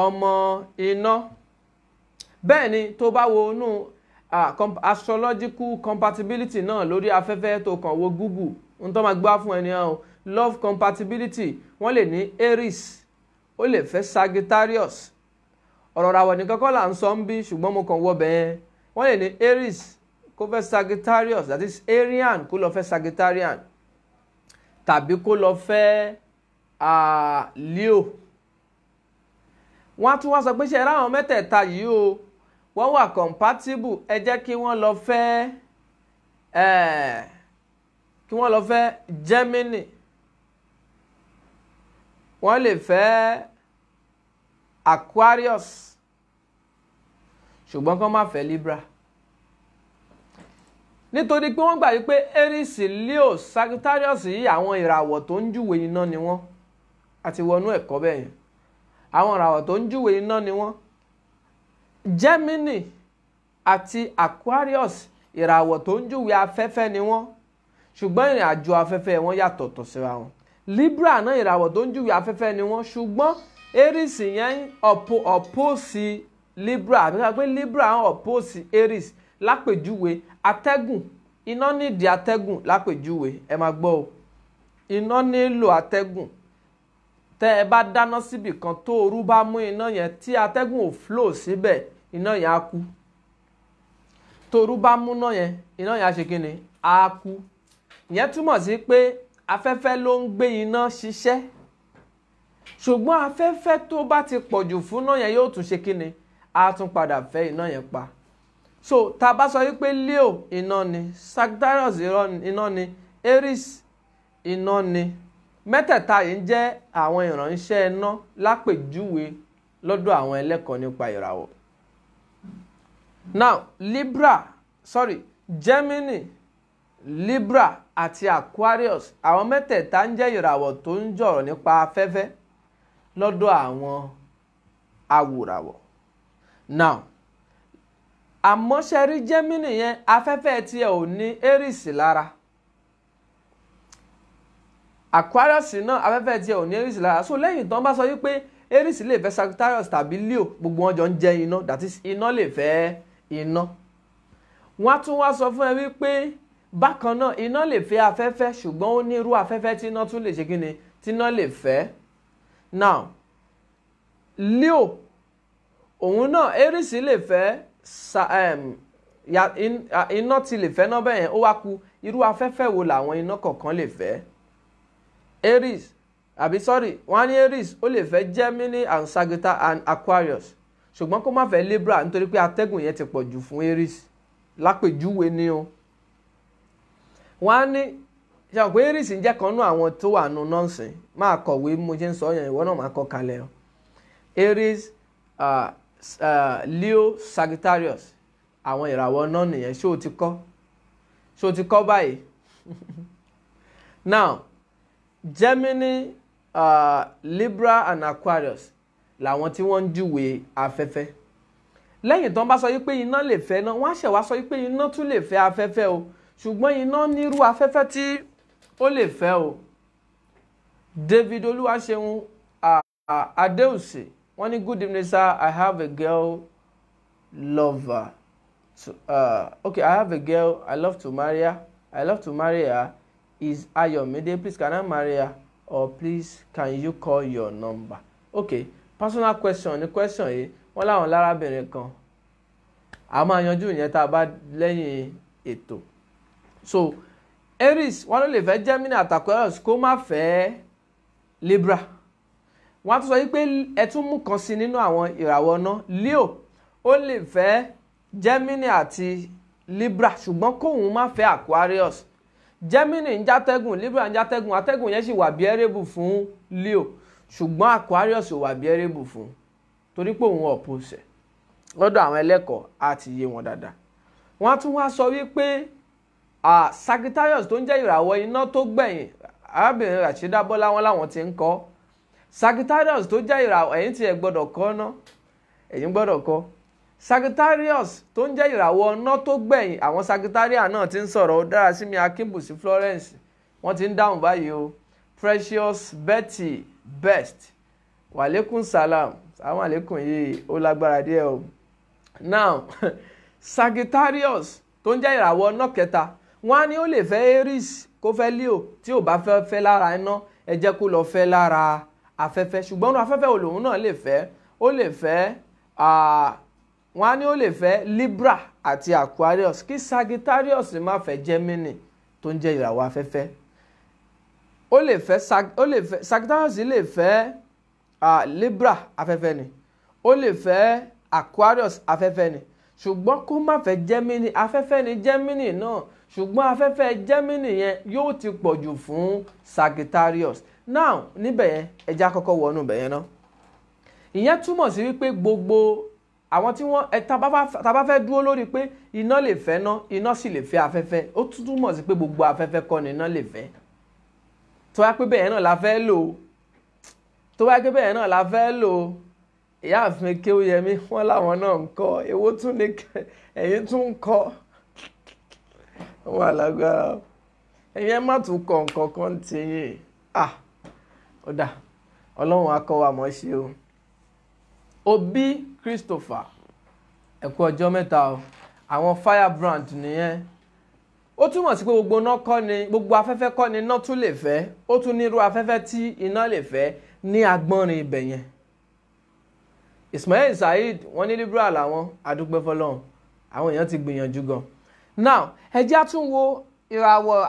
ọmọ iná. Bẹ́ẹ̀ ni tó bá wo inú astrological compatibility náà lórí afẹ́fẹ́ tó kàn wo Google ń tó máa gbá fún ẹni hàn love compatibility wọ́n lè ní Aries ó lè fẹ́ Sagittarius. Ọ̀rọ̀ ràwọ̀ nìkan kọ́ là ń sọ ń bí ṣùgbọ́n mo kàn wọ bẹ́ẹ̀ wọ́n lè ní Aries kó fẹ́ Sagittarius, that is Arian kó lọ fẹ́ Sagittarian tàbí kó lọ fẹ́ Leo. Wọ́n á tún wá sọ pé ṣe ra àwọn mẹ́tẹ̀ẹ̀ta yìí o wọ́n wà compatible ẹ jẹ́ kí wọ́n lọ fẹ́ Gemini, wọ́n lè fẹ́ Aquarius ṣùgbọ́n kán má fẹ́ Libra nítorí pé wọ́n gbà wípé Aries, Leo, Sagittarius yìí àwọn ìràwọ̀ tó ń júwe iná ni wọ́n àti wọnú ẹ̀kọ́ bẹ́ẹ̀ yẹn àwọn ìràwọ̀ tó ń júwe iná ni wọ́n. Gemini àti Aquarius ìràwọ̀ tó ń júwe afẹ́fẹ́ ni wọ́n ṣùgbọ́n ìrìn àjò afẹ́fẹ́ wọn yàtọ̀tọ̀ síra wọn. Libra náà ìràwọ̀ tó ń júwe afẹ́fẹ́ ni wọ́n ṣùgbọ́n Aries yẹn oppose Libra àbí ká pé Libra ń oppose Aries lápèjúwe atẹ́gùn iná nídìí atẹ́gùn lápèjúwe ẹ máa gbọ́ o iná nílò atẹ́gùn tẹ́ ẹ bá dáná síbì kan tó ooru bá mú iná yẹn tí atẹ́gùn ò flow síbẹ̀ iná yẹn á kú tó ooru bá mú iná yẹn á ṣe kí ni á kú. Ìyẹn túmọ̀ sí pé afẹ́fẹ́ ló ń gbé iná ṣiṣẹ́ ṣùgbọ́n afẹ́fẹ́ tó bá ti pọ̀jù fún iná yẹn yóò tún ṣe kí ni á tún padà fẹ́ iná yẹn pa. So tá a bá sọ wípé Leo iná ni, Sagittarius iná ni, Aries iná ni, mẹ́tẹ̀ẹ̀ta yìí ń jẹ́ àwọn ìránṣẹ́ iná lápèjúwe lọ́dọ̀ àwọn ẹlẹ́kọ̀ọ́ nípa ìràwọ̀. Now Gemini, Libra àti Aquarius àwọn mẹ́tẹ̀ẹ̀ta ń jẹ́ ìràwọ̀ tó ń jọ̀rọ̀ nípa afẹ́fẹ́ lọ́dọ̀ àwọn awòràwọ̀. Now àmọ́ ṣe rí Gemini yẹn afẹ́fẹ́ tiẹ̀ ò ní Aries lára, Aquarius náà afẹ́fẹ́ tiẹ̀ ò ní Aries lára. So lẹ́yìn tán bá sọ wípé Aries lè fẹ́ Sagittarius tàbí Leo gbogbo wọn jọ ń jẹ́ iná, that is iná lè fẹ́ iná. Wọ́n á tún wá sọ fún ẹ wípé bákan náà iná lè fẹ́ afẹ́fẹ́ ṣùgbọ́n ó ní irú afẹ́fẹ́ tí iná tún lè ṣe kíni tí iná lè fẹ́. Now Leo òun náà Aries lè fẹ́ iná ti lè fẹ́ náà bẹ́ẹ̀ yẹn ó wá ku irú afẹ́fẹ́ wo làwọn iná kọ̀ọ̀kan lè fẹ́. wọ́n á ní Aries ó lè fẹ́ Gemini and Sagittarius and Aquarius ṣùgbọ́n kó má fẹ́ Libra nítorí pé atẹ́gùn yẹn ti pọ̀ jù fún Aries lápèjúwe ni o. Wọ́n á ní ṣàwọn pé Aries ń jẹ́ kan nú àwọn tó wà nù nọ́ọ̀sìn máa kọ̀wé mo ṣe ń sọ yẹn ìwọ náà máa kọ kalẹ̀ o. Aries Leo, Sagittarius àwọn ìràwọ̀ náà nìyẹn ṣé o ti kọ́ báyìí. Now Gemini, Libra and Aquarius làwọn tí wọ́n ń júwe afẹ́fẹ́. Lẹ́yìn tán bá sọ wípé iná lè fẹ́ náà wọ́n á ṣẹ̀ wá sọ wípé iná tún lè fẹ́ afẹ́fẹ́ o ṣùgbọ́n iná nírú afẹ́fẹ́ tí ó lè fẹ́ o. David Olúwaṣeun Adéùsì wọ́n ní good evening sir, I have a girl lover. I have a girl I love to marry her. Is Ayomide, please can I marry her or please can you call your number? Okay, personal question. The question yìí wọ́n láwọn lárábìnrin kan a máa yanjú ìyẹn tá a bá lẹ́yìn ètò. So Aries wọ́n ló lè fẹ́ Gemini àti Aquarius kó má fẹ́ Libra. Wọ́n á tún sọ wípé ẹ tún mú kan sí nínú àwọn ìràwọ̀ náà. Leo ó lè fẹ́ Gemini àti Libra ṣùgbọ́n kóun má fẹ́ Aquarius. Gemini ń játẹ́gùn, Libra ń játẹ́gùn, atẹ́gùn yẹn sì wà bearable fún Leo ṣùgbọ́n Aquarius ò wà bearable fún torí pé òun oppose lọ́dọ̀ àwọn ẹlẹ́kọ̀ọ́ àti iye wọn dáadáa. Wọ́n á tún wá sọ wípé Sagittarius tó ń jẹ́ ìràwọ̀ iná tó gbẹ̀yìn, arábìnrin Rashida Bọ́lá wọn láwọn ti ń kọ́. Sagittarius tó jẹ́ ìràwọ̀, ẹ̀yin tí ẹ gbọ́dọ̀ kọ́ ná, ẹ̀yin gbọ́dọ̀ kọ́. Sagittarius tó ń jẹ́ ìràwọ̀ iná tó gbẹ̀yìn, àwọn Sagittarian náà ti ń sọ̀rọ̀. Ó dára sí mi Akínbùsí Florence wọ́n ti ń dáhùn báyìí o. Precious Betty Best wàlékún salam, àwọn àlékún yìí ó lágbára díẹ̀ o. Now Sagittarius tó ń jẹ́ ìràwọ̀ iná kẹta, wọ́n á ní ó lè fẹ́ Aries kó fẹ́ Leo, tí ò bá fẹ́ lára iná ẹ jẹ́ kó lọ fẹ́ lára afẹ́fẹ́. Ṣùgbọ́n ní afẹ́fẹ́ olóhùn náà lè fẹ́, ó lè fẹ́ wọ́n á ní ó lè fẹ́ Libra àti Aquarius, kí Sagittarius má fẹ́ Gemini tó ń jẹ́ ìràwọ̀ afẹ́fẹ́. Ó lè fẹ́ Sagittarius lè fẹ́ Libra afẹ́fẹ́ ni, ó lè fẹ́ Aquarius afẹ́fẹ́ ni, ṣùgbọ́n kó má fẹ́ Gemini. Afẹ́fẹ́ ni Gemini náà ṣùgbọ́n afẹ́fẹ́ Gemini yẹn yóò ti pọ̀ jù fún Sagittarius. Now níbẹ̀ yẹn ẹja kọ́kọ́ wọnú bẹ̀ yẹn náà. Ìyẹn túmọ̀ sí wípé gbogbo àwọn tí wọ́n tá bá fẹ́ dúró lórí pé iná lè fẹ́ ná, iná sì lè fẹ́ afẹ́fẹ́, ó tún túmọ̀ sí pé gbogbo afẹ́fẹ́ kọ́ ni iná lè fẹ́. Tó wá pé bẹ́ẹ̀ náà la fẹ́ lò, tó wá pé bẹ́ẹ̀ náà la fẹ́ lò, ìyáàfin Kéwúyẹmí wọ́n láwọn náà ń kọ́, èwo tún ní ẹ̀yin tún ń kọ́. Wọ́n alágbára ẹ̀yin má tún kọ̀ nǹkan kan ti yín. Ó dà, Ọlọ́run á kọ́ wa mọ̀ ṣe o. Obi Christopher ẹ kú ọjọ́ mẹ́ta o, àwọn Firebrand nìyẹn. Ó túmọ̀ sí pé gbogbo iná kọ́ ni, gbogbo afẹ́fẹ́ kọ́ ni iná tún lè fẹ́, ó tún ní irú afẹ́fẹ́ tí iná lè fẹ́ ní agbọ́nrin ibẹ̀ yẹn. Ismail Saheed wọ́n ní Libra làwọn, adúpẹ́ fọlọ́run, àwọn èèyàn ti gbìyànjú gan. Now ẹ jẹ́ á tún wo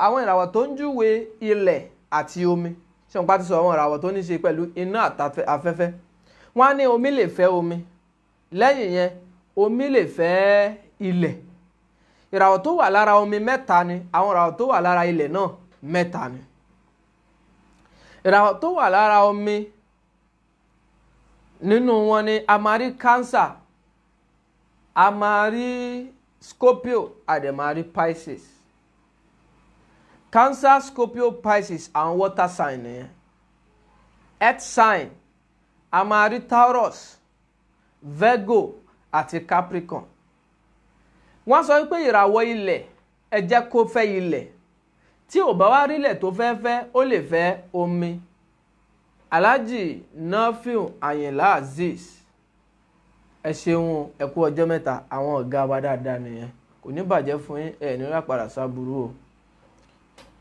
àwọn ìràwọ̀ tó ń júwe ilẹ̀ àti omi. Ṣé wọn bá ti sọ àwọn ìràwọ̀ tó ní ṣe pẹ̀lú iná àti afẹ́fẹ́. Wọ́n á ní omi lè fẹ́ omi, lẹ́yìn yẹn omi lè fẹ́ ilẹ̀. Ìràwọ̀ tó wà lára omi mẹ́ta ni, àwọn ìràwọ̀ tó wà lára ilẹ̀ náà mẹ́ta ni. Ìràwọ̀ tó wà lára omi nínú wọn ni a máa rí Cancer, a máa rí Scorpio, a dẹ̀ máa rí Pisces. Cancer, Scorpio, Pisces àwọn water sign nìyẹn. Earth sign a máa rí Taurus, Virgo àti Capricorn. Wọ́n sọ wípé ìràwọ̀ ilẹ̀ ẹ jẹ́ kó fẹ́ ilẹ̀, tí ò bá wá rí ilẹ̀ tó fẹ́ fẹ́ ó lè fẹ́ omi. Alhaji Nafiu Ayinla Azeez ẹ ṣeun, ẹ kú ọjọ́ mẹ́ta, àwọn ọ̀gá wa dáadáa nìyẹn, kò ní bàjẹ́ fún yín, ẹ̀ ní rápàdà sábúrú o.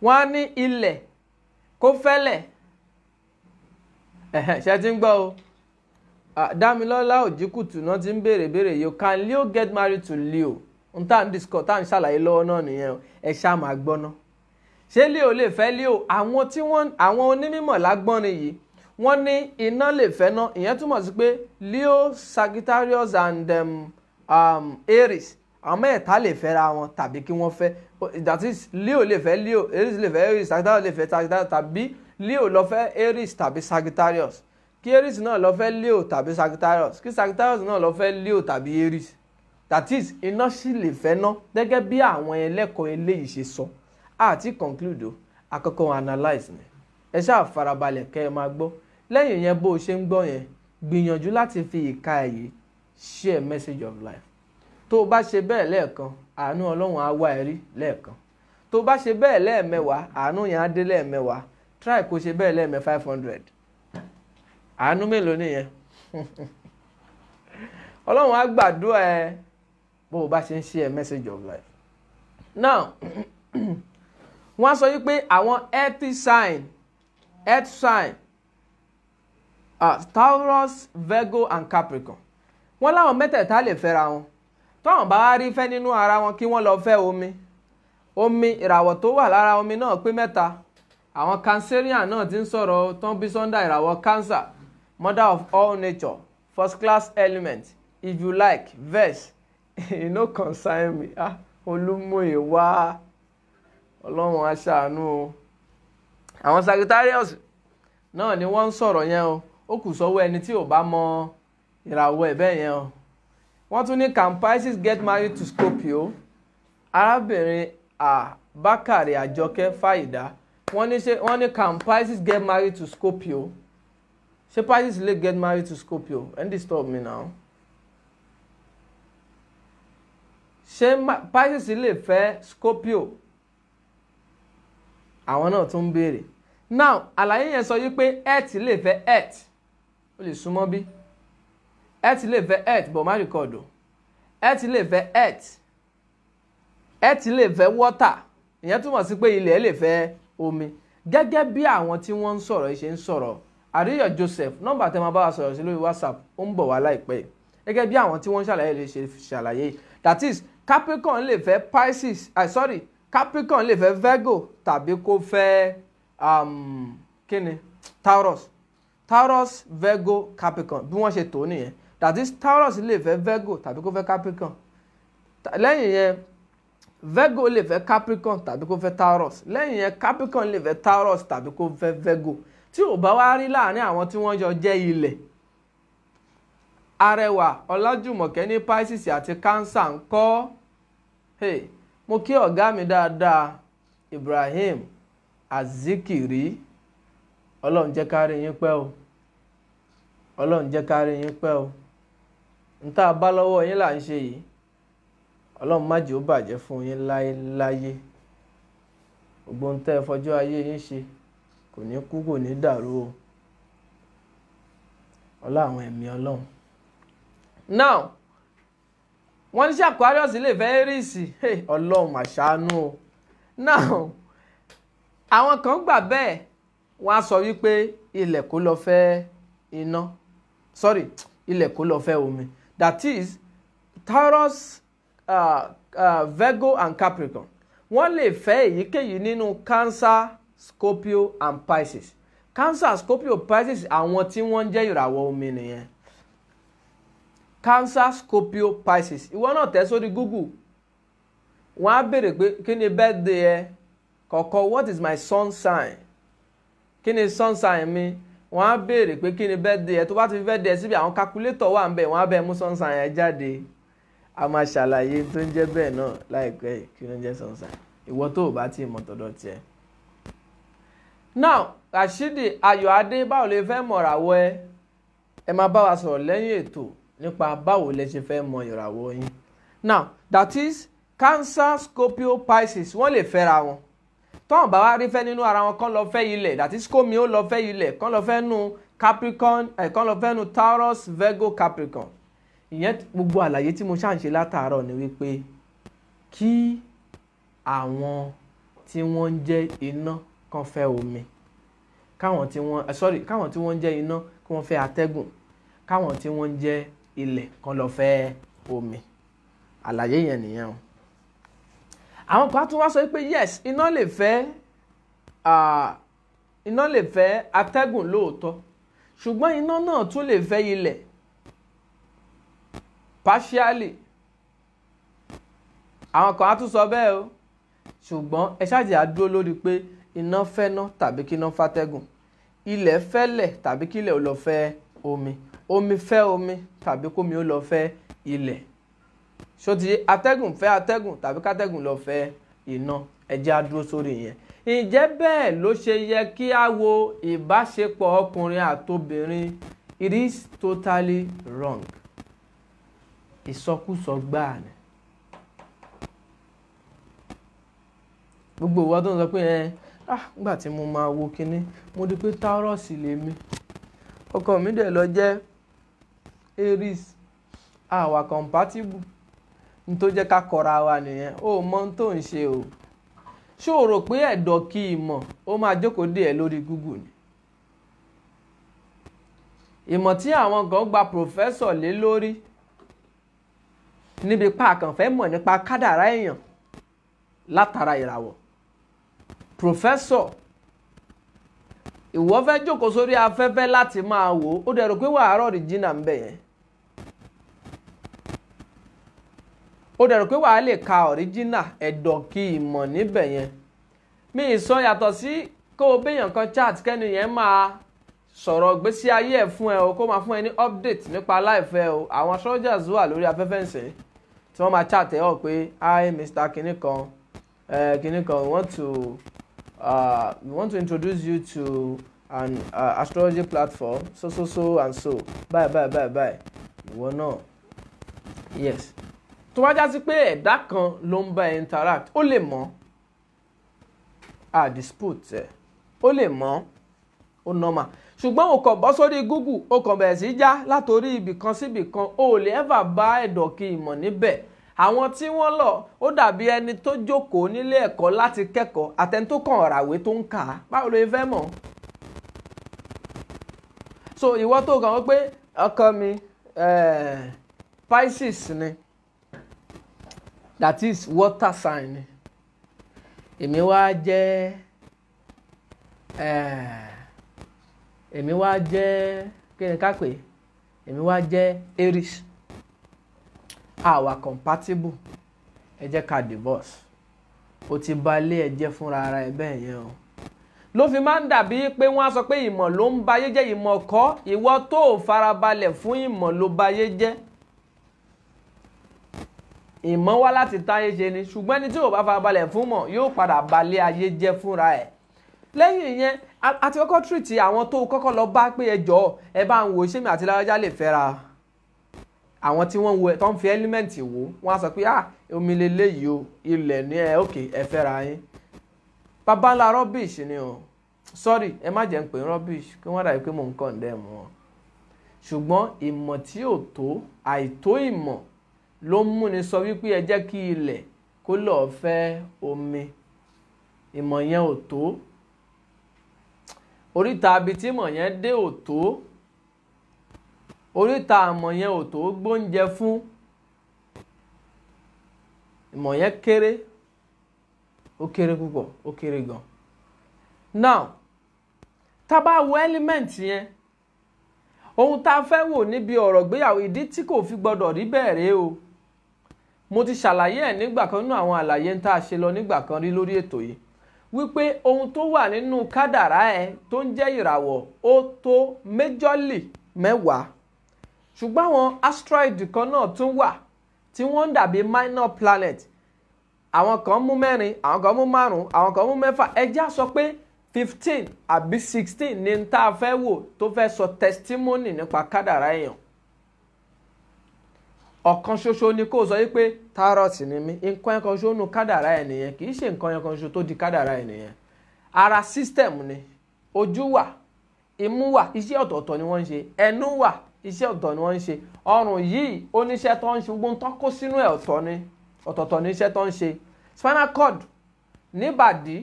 Wọ́n á ní ilẹ̀ kó fẹ́lẹ̀, ṣe ti ń gbọ́ o. Dámilọ́lá Òjìkùtù náà ti ń béèrè yìí, can Leo get married to Leo? N tá ń discuss, tá ń ṣàlàyé lọ́wọ́ náà nìyẹn, ẹ ṣáà máa gbọ́ ná. Ṣé Leo lè fẹ́ Leo? Àwọn onímọ̀ lágbọ́nrin yìí wọ́n ní iná lè fẹ́ ná, ìyẹn túmọ̀ sí pé Leo, Sagittarius and Aries àwọn mẹ́ta lè fẹ́ra wọn tàbí kí wọ́n fẹ́, that is Leo lè fẹ́ Leo, Aries lè fẹ́ Aries, Sagittarius lè fẹ́ Sagittarius, tàbí Leo lọ fẹ́ Aries tàbí Sagittarius, kí Aries náà lọ fẹ́ Leo tàbí Sagittarius, kí Sagittarius náà lọ fẹ́ Leo tàbí Aries. That is iná sì lè fẹ́ ná gẹ́gẹ́ bí àwọn ẹlẹ́kọ̀ọ́ eléyìí ṣe sọ. Àti conclude o, àkọ́kọ́ analyse ni, ẹ ṣáà farabalẹ̀ kẹ́ ẹ máa gbọ́. Lẹ́yìn yẹn bó o ṣe ń gbọ́ yẹn, gbìyànjú láti fi ìka ẹ̀yẹ share message of life. Tó o bá ṣe bẹ́ẹ̀ lẹ́ẹ̀kan, àánú Ọlọ́run á wá ẹ rí lẹ́ẹ̀kan. Tó o bá ṣe bẹ́ẹ̀ lẹ́ẹ̀mẹ́wàá, àánú yẹn á dé lẹ́ẹ̀mẹ́wàá. Try kó ṣe bẹ́ẹ̀ lẹ́ẹ̀mẹ́ 500. Àánú mélòó nìyẹn? Ọlọ́run á gbàdúrà ẹ bó o bá ṣe ń share message of life. Now wọ́n á sọ yí pé àwọn earth sign Taurus, Virgo and Capricorn, wọ́n láwọn mẹ́tẹ̀ẹ̀ta lè fẹ́ra wọn. Tọ́wọ́n bá wá rí fẹ́ nínú ara wọn kí wọ́n lọ fẹ́ omi. Omi ìràwọ̀ tó wà lára omi náà pé mẹ́ta. àwọn cancerian náà ti ń sọ̀rọ̀ tán bí sunday ìràwọ̀ cancer, mother of all nature, first class element, if you like verse e no concern me. Olúmúyìwá ọlọ́run aṣàánú o. Àwọn Sagittarius náà ni wọ́n ń sọ̀rọ̀ yẹn o. Ó kù sọ́wọ́ ẹni tí ò bá mọ ìràwọ̀ ẹ̀ bẹ́ẹ̀ yẹn o. Wọ́n tún ní can Pisces get married to Scorpio? Arábìnrin Bákàrẹ̀ Àjọkẹ́ Fáìdá wọ́n ní can Pisces get married to Scorpio? Ṣé Pisces lè get married to Scorpio? And disturb me now. Ṣé Pisces lè fẹ́ Scorpio? Àwọn náà tún ń béèrè. Now àlàyé yẹn sọ yí pé Earth lè fẹ́ Earth. Ó lè súnmọ́ bí. Earth lè fẹ́ Earth bọ̀ má rìkọ̀dù. Earth lè fẹ́ Earth. Earth lè fẹ́ water. Ìyẹn túmọ̀ sí pé ilẹ̀ lè fẹ́ omi. Gẹ́gẹ́ bí àwọn tí wọ́n ń sọ̀rọ̀ ṣe ń sọ̀rọ̀. Àríyọ̀ Joseph nọ́mbà tẹ́ máa bá wa sọ̀rọ̀ sí lórí WhatsApp ó ń bọ̀ wá láìpẹ́. Gẹ́gẹ́ bí àwọn tí wọ́n ṣàlàyé lè ṣe ṣàlàyé. That is Capricorn lè fẹ́ Pisces, Capricorn lè fẹ́ Virgo tàbí kó fẹ́ kíni Taurus. Taurus, Virgo, Capricorn bí wọ́n ṣe tó nìyẹn. That is Taurus lè fẹ́ Virgo tàbí kó fẹ́ Capricorn. Lẹ́yìn yẹn Virgo lè fẹ́ Capricorn tàbí kó fẹ́ Taurus. Lẹ́yìn yẹn Capricorn lè fẹ́ Taurus tàbí kó fẹ́ Virgo. Tí ò bá wá rí láàrin àwọn tí wọ́n jọ jẹ́ ilẹ̀. Arẹwà Ọlájùmọ̀kẹ́ ní Pisces àti Cancer ń kọ́. Mo kí ọ̀gá mi dáadáa Ibrahim Azikiri. Ọlọ́run jẹ́ ká rí yín pẹ́ o. Ọlọ́run jẹ́ ká rí yín pẹ́ o. N tá a bá lọ́wọ́ yín là ń ṣe yìí. Ọlọ́run má jẹ́ ó bàjẹ́ fún yín láéláyé. Gbogbo ohun tẹ́ ẹ fọjọ́ ayé yín ṣe kò ní kú kò ní dàrú o. Ọlá àwọn ẹ̀mí Ọlọ́run. Now wọ́n ní ṣé Aquarius lè fẹ́ Aries. Ọlọ́run mà ṣàánú o. Now àwọn kan gbà bẹ́ẹ̀ wọ́n á sọ wípé ilẹ̀ kó lọ fẹ́ iná, ilẹ̀ kó lọ fẹ́ omi. That is Taurus, Virgo and Capricorn. Wọ́n lè fẹ́ èyíkéyìí nínú Cancer, Scorpio and Pisces. Cancer, Scorpio, Pisces àwọn tí wọ́n jẹ́ ìràwọ̀ omi nìyẹn. Cancer, Scorpio, Pisces. Ìwọ náà tẹ̀ sórí Google. Wọ́n á béèrè pé kí ni birthday ẹ? Kọ̀ọ̀kan what is my sun sign? Kí ni sun sign mi? Wọ́n á béèrè pé kí ni birthday ẹ? Tó bá ti fi birthday ẹ síbi àwọn calculator wà ń bẹ̀, wọ́n á bẹ̀ mú sun sign ẹ jáde. A máa ṣàlàyé tó ń jẹ́ bẹ́ẹ̀ náà láìpẹ́ kí ló ń jẹ́ sun sign. Ìwọ tó o bá ti mọ̀ tọ̀dọ̀ tiẹ̀. Now Rashidi Ayọ̀adé báwo lè fẹ́ mọ̀ ìràwọ̀ ẹ? Ẹ máa bá wa sọ̀rọ̀ lẹ́yìn ètò nípa báwo lẹ ṣe fẹ́ mọ̀ ìràwọ̀ yín. Now that is Cancer, Scorpio, Pisces wọ́n lè fẹ́ra wọn. Tọ́wọ́n bá wá rí fẹ́ nínú ara wọn kán lọ fẹ́ ilẹ̀. That is Scorpio lọ fẹ́ ilẹ̀ kán lọ fẹ́ nu Capricorn kán lọ fẹ́ nu Taurus, Virgo, Capricorn. Ìyẹn gbogbo àlàyé tí mo ṣáà ń ṣe látàárọ̀ ni wípé kí àwọn tí wọ́n ń jẹ́ iná kán fẹ́ omi. Káwọn tí wọ́n ń jẹ́ iná kí wọ́n fẹ́ atẹ́gùn. Káwọn tí wọ́n ń jẹ́ ilẹ̀ kán lọ fẹ́ omi. Àlàyé yẹn nìyẹn o. Àwọn kan tún wá sọ pé yes iná lè fẹ́ atẹ́gùn lóòótọ́ ṣùgbọ́n iná náà tún lè fẹ́ ilẹ̀ partially. Àwọn kan á tún sọ bẹ́ẹ̀ o ṣùgbọ́n ẹ ṣáàjì á dúró lórí pé iná fẹ́ná tàbí kí iná fàtẹ́gùn, ilẹ̀ fẹ́lẹ̀ tàbí kí ilẹ̀ ó lọ fẹ́ omi, omi fẹ́ omi tàbí kómi ó lọ fẹ́ ilẹ̀. Ṣòtì atẹ́gùn fẹ́ atẹ́gùn tàbí kátẹ́gùn lọ fẹ́ iná. Ẹ jẹ́ á dúró sórí ìyẹn. Ǹjẹ́ bẹ́ẹ̀ ló ṣe yẹ kí a wo ìbáṣepọ̀ ọkùnrin àtobìnrin? It is totally wrong. Ìsọkúsọ gbáà ni. Gbogbo ìwọ tó ń sọ pé nígbà tí mo máa wo kinní mo di pé Taurus lèmi, ọkọ mi dẹ̀ lọ jẹ́ Aries, àwa compatible. N tó jẹ́ ká kọra wa nìyẹn. Ó mọ ohun tó ń ṣe o. Ṣé o rò pé ẹ̀dọ̀ kí ìmọ̀ ó máa jókòó dé ẹ lórí Google ni? Ìmọ̀ tí àwọn kan gba professor lé lórí níbi pàákàn fẹ́ mọ̀ nípa kádàrá èèyàn látara ìràwọ̀. Professor ìwọ fẹ́ jókòó sórí afẹ́fẹ́ láti máa wò ó dẹ̀ rò pé wàá rọ̀ original ń bẹ̀ yẹn ó dẹ̀ rò pé wàá lè ka original ẹ̀dọ̀ kí ìmọ̀ níbẹ̀ yẹn mi ì sọ yàtọ̀ sí kó o béèyàn kan chat kẹ́ni yẹn máa sọ̀rọ̀ gbésí ayé ẹ̀ fún ẹ o kó máa fún ẹ ní update nípa life ẹ o àwọn soldiers wà lórí afẹ́fẹ́ ǹsẹ̀ tí wọ́n máa chat ẹ̀ ọ́ pé hi Mr. kìnìkan kìnìkan we want to introduce you to an astrology platform so and so bye ìwọ náà yes tó wá já sí pé ẹ̀dá kan ló ń bá ẹ interact ó lè mọ̀ dispute ẹ̀ ó lè mọ̀ ó normal ṣùgbọ́n o kàn bọ́ sórí Google o kàn bẹ̀rẹ̀ sí já látòrí ibìkan síbìkan o lè ever bá ẹ̀dọ̀ kí ìmọ̀ níbẹ̀ àwọn tí wọ́n lọ ó dàbí ẹni tó jókòó nílé ẹ̀kọ́ láti kẹ́kọ̀ọ́ àtẹni tó kàn ràwé tó ń kà á báwo ló fẹ́ mọ̀ so ìwọ tó kàn wọ́n pé ọkọ mi Pisces ni that is water sign ni èmi wá jẹ́ kí ni ká pè èmi wá jẹ́ Aries àwa compatible ẹ jẹ́ ká divorce o ti bà ilé ẹ jẹ́ fúnra ara ẹ bẹ́ẹ̀ yẹn o ló fi máa ń dàbí pé wọ́n á sọ pé ìmọ̀ ló ń bayé jẹ́ ìmọ̀ kọ́ ìwọ tó farabalẹ̀ fún ìmọ̀ ló bayé jẹ́ ìmọ̀ wá láti táyé ṣe ni ṣùgbọ́n ẹni tí ò bá farabalẹ̀ fún mọ̀ yóò padà balẹ̀ ayé jẹ́ fúnra ẹ̀ lẹ́yìn ìyẹn àti kọ́kọ́ tìrìtì àwọn tó kọ́kọ́ lọ bá pé ẹ jọ̀ọ́ ẹ bá ń wo ṣé mi àti lárájá lè fẹ́ra àwọn tí wọ́n wo tó ń fi ẹ́límẹ́ǹtì wò wọ́n á sọ pé omi leléyìí o ilẹ̀ ní òkè ẹ fẹ́ra yín bàbá ńlá rubbish ni o sorry ẹ má jẹ́ ń pè ń rubbish kí wọ́n dàbí pé mò ń condemn wọn ṣùgbọ́n ìmọ̀ tí ò tó àìtó ìmọ̀ ló ń múni sọ wípé ẹ jẹ́ kí ilẹ̀ kó lọ́ọ́ fẹ́ omi ìmọ̀ yẹn ò tó oríta abi tí ìmọ̀ yẹn dé ò tó oríta àmọ̀ yẹn ò tó gbóúnjẹ fún ìmọ̀ yẹn kéré ó kéré púpọ̀ ó kéré gan now tá bá wo element yẹn ohun tá a fẹ́ wò níbi ọ̀rọ̀ gbéyàwó ìdí tí kò fi gbọdọ̀ rí bẹ́ẹ̀ rèé o mo ti ṣàlàyé ẹ̀ nígbà kan nínú àwọn àlàyé tá a ṣe lọ nígbà kan rí lórí ètò yìí wípé ohun tó wà nínú kádàrá ẹ tó ń jẹ́ ìràwọ̀ ó tó méjọ́lì 10 ṣùgbọ́n àwọn asteroid kan náà tún wà tí wọ́n ń dàbí minor planet àwọn kan mú 4 àwọn kan mú 5 àwọn kan mú 6 ẹjá sọ pé 15 àbí 16 ní tá a fẹ́ wò tó fẹ́ sọ testimony nípa kádàrá èèyàn ọ̀kan ṣoṣo ni kó sọ wípé tarot ni mí nǹkan ẹ̀kan ṣoṣo nù kádàrá ẹ̀ nìyẹn kì í ṣe nǹkan ẹ̀kan ṣoṣo tó di kádàrá ẹ̀ nìyẹn ara system ni ojú wà imú wà iṣẹ́ ọ̀tọ̀ọ̀tọ̀ ni wọ́n ń ṣe ẹnu wà iṣẹ́ ọ̀tọ̀ ni wọ́n ń ṣe ọrùn yìí oníṣẹ́ tó ń ṣe gbogbo tó kó sínú ẹ̀ ọ̀tọ̀ọ̀tọ̀ ní iṣẹ́ tó ń ṣe spinal cord níbàdí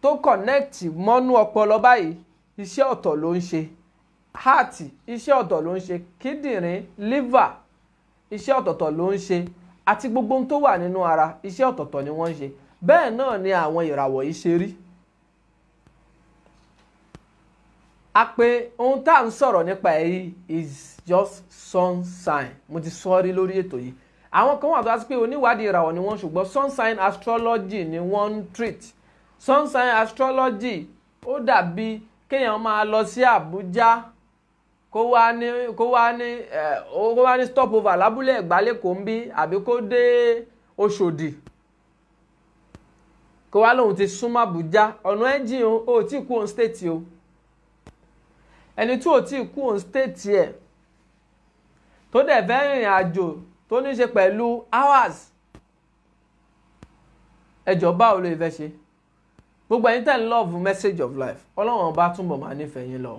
tó connect mọ́nú ọpọlọ báyìí iṣẹ́ ọ̀tọ̀ ló ń ṣe heart iṣẹ́ ọ̀tọ̀ ló ń ṣe kíndìnrín liver iṣẹ́ ọ̀tọ̀ọ̀tọ̀ ló ń ṣe àti gbogbo ohun tó wà nínú ara iṣẹ́ ọ̀tọ̀ọ̀tọ̀ ni wọ́n ń ṣe bẹ́ẹ̀ náà ni àwọn ìràwọ̀ yìí ṣe rí. a pé ohun tá à ń sọ̀rọ̀ nípa èyí is just sun sign mo ti sọ rí lórí ètò yìí àwọn kan wà tó wá sí pé oníwádìí ìràwọ̀ ni wọ́n ṣùgbọ́n sun sign astrology ni wọ́n ń treat sun sign astrology ó dàbí kéèyàn máa lọ sí Àbújá kó wá ní stopover lábúlé Ẹ̀gbá lẹ́kọ̀ọ́ ń bí àbí kó dé Òṣòdì kó wá lóun ti súnmọ́ Àbújá ọ̀nà ẹ̀jìn o tí kú on state o ẹni tí ò tí kú on state ẹ̀ tó dẹ̀ fẹ́ rìnrìn àjò tó ní ṣe pẹ̀lú hours ẹjọ́ báwo ló fẹ́ ṣe gbogbo ẹ̀yin tẹ́ ń love message of life Ọlọ́run bá túnbọ̀ máa nífẹ̀ẹ́ yín lọ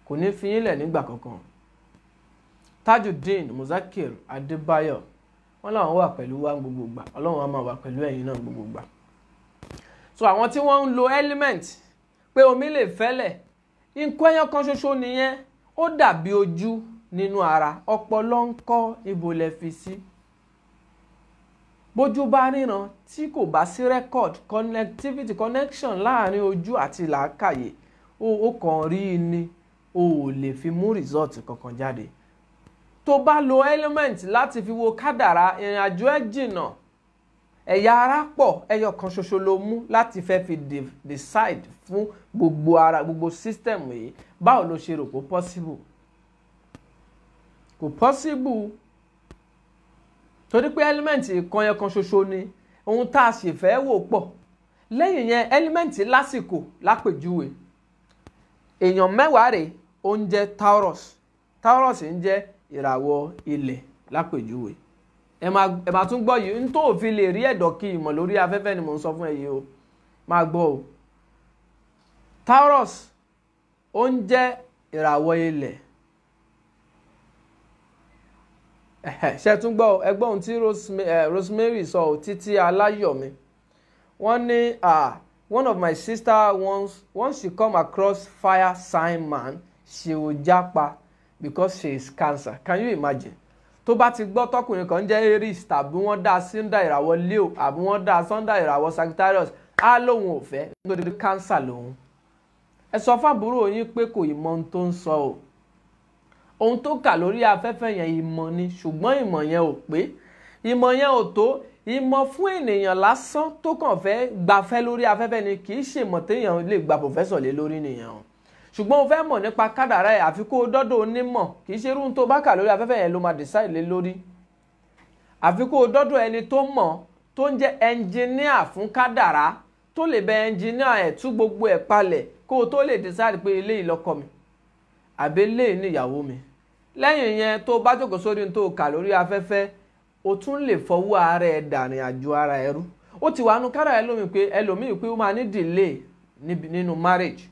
kò ní fi yín lẹ̀ nígbà kankan Tajudeen Muzakir Adébáyọ̀ wọ́n láwọn wà pẹ̀lú wa gbogbo gbà Ọlọ́run á máa wà pẹ̀lú ẹ̀yin náà gbogbo gbà so àwọn tí wọ́n ń lo element pé omi lè fẹ́lẹ̀ nǹkan ẹyọ kan ṣoṣo nìyẹn ó dàbí ojú nínú ara ọpọlọ ń kọ́ ibo lẹ fi sí bójú bá ríran tí kò bá sí record connectivity connection láàrin ojú àti làákàyè ó kàn rí ni o ò lè fi mú result kankan jáde. tó bá lo element láti fi wo kádàrá ìrìn àjò ẹ̀ jìnnà, ẹ̀yà ara pọ̀, ẹyọ kan ṣoṣo ló mú láti fẹ́ fi decide fún gbogbo ara gbogbo system yìí. báwo ló ṣe rò kó possible? kò possible, torí pé element kan yẹn kan ṣoṣo ni ohun tá a sì fẹ́ wò pọ̀. lẹ́yìn yẹn element lásìkò lápèjúwe èèyàn mẹ́wàá rèé ó ń jẹ́ Taurus. Taurus ń jẹ́ ìràwọ̀ ilẹ̀ lápèjúwe. ẹ máa tún gbọ́ yìí n tó fi lè rí ẹ̀dọ̀ kí ìmọ̀ lórí afẹ́fẹ́ ni mò ń sọ fún ẹ yìí o. máa gbọ́ o. Taurus ó ń jẹ́ ìràwọ̀ ilẹ̀. ṣe tún gbọ́ ẹgbọ́n ohun tí Rosemary sọ ò Títí Aláyọ̀mí. wọ́n ní one of my sister once she come across fire sign man she will japa because she is Cancer. Can you imagine? tó bá ti gbọ́ tọkùnrin kan jẹ́ Aries tàbí wọ́n dá síndà ìràwọ̀ Leo àbí wọ́n dá sọ́ndà ìràwọ̀ Sagittarius á lóun ò fẹ́ nítorí Cancer lòun. ẹ sọ fábúrò yín pé kò ìmọ̀ ohun tó ń sọ o. ohun tó kà lórí afẹ́fẹ́ yẹn ìmọ̀ ni, ṣùgbọ́n ìmọ̀ yẹn ò pé, ìmọ̀ yẹn ò tó. ìmọ̀ fún ènìyàn lásán tó kàn fẹ́ gbafẹ́ lórí afẹ́fẹ́ ni, kì í ṣe ìmọ̀ téèyàn lè gba pòfẹ́sọ̀ lé lórí nìyẹn o. ṣùgbọ́n o fẹ́ mọ̀ nípa kádàrá ẹ̀ àfi kó o dọ́dọ̀ onímọ̀, kì í ṣe irú tó bá kà lórí afẹ́fẹ́ yẹn ló máa decide lé lórí. àfi kó o dọ́dọ̀ ẹni tó mọ̀ tó ń jẹ́ ẹnjìníà fún kádàrá tó lè bẹ ẹnjìníà ẹ̀ tú gbogbo ẹ̀ palẹ̀ kó o tó lè decide pé eléyìí lọ́kọ mi àbí eléyìí ní ìyàwó mi. lẹ́yìn yẹn tó bá jókòó sórí tó kà lórí afẹ́fẹ́ o tún lè fọwọ́ ara ẹ̀ dàrin àjò ara ẹrú. ó ti wà nù kádàrá ẹlòmíì pé ó máa ní delay nínú marriage.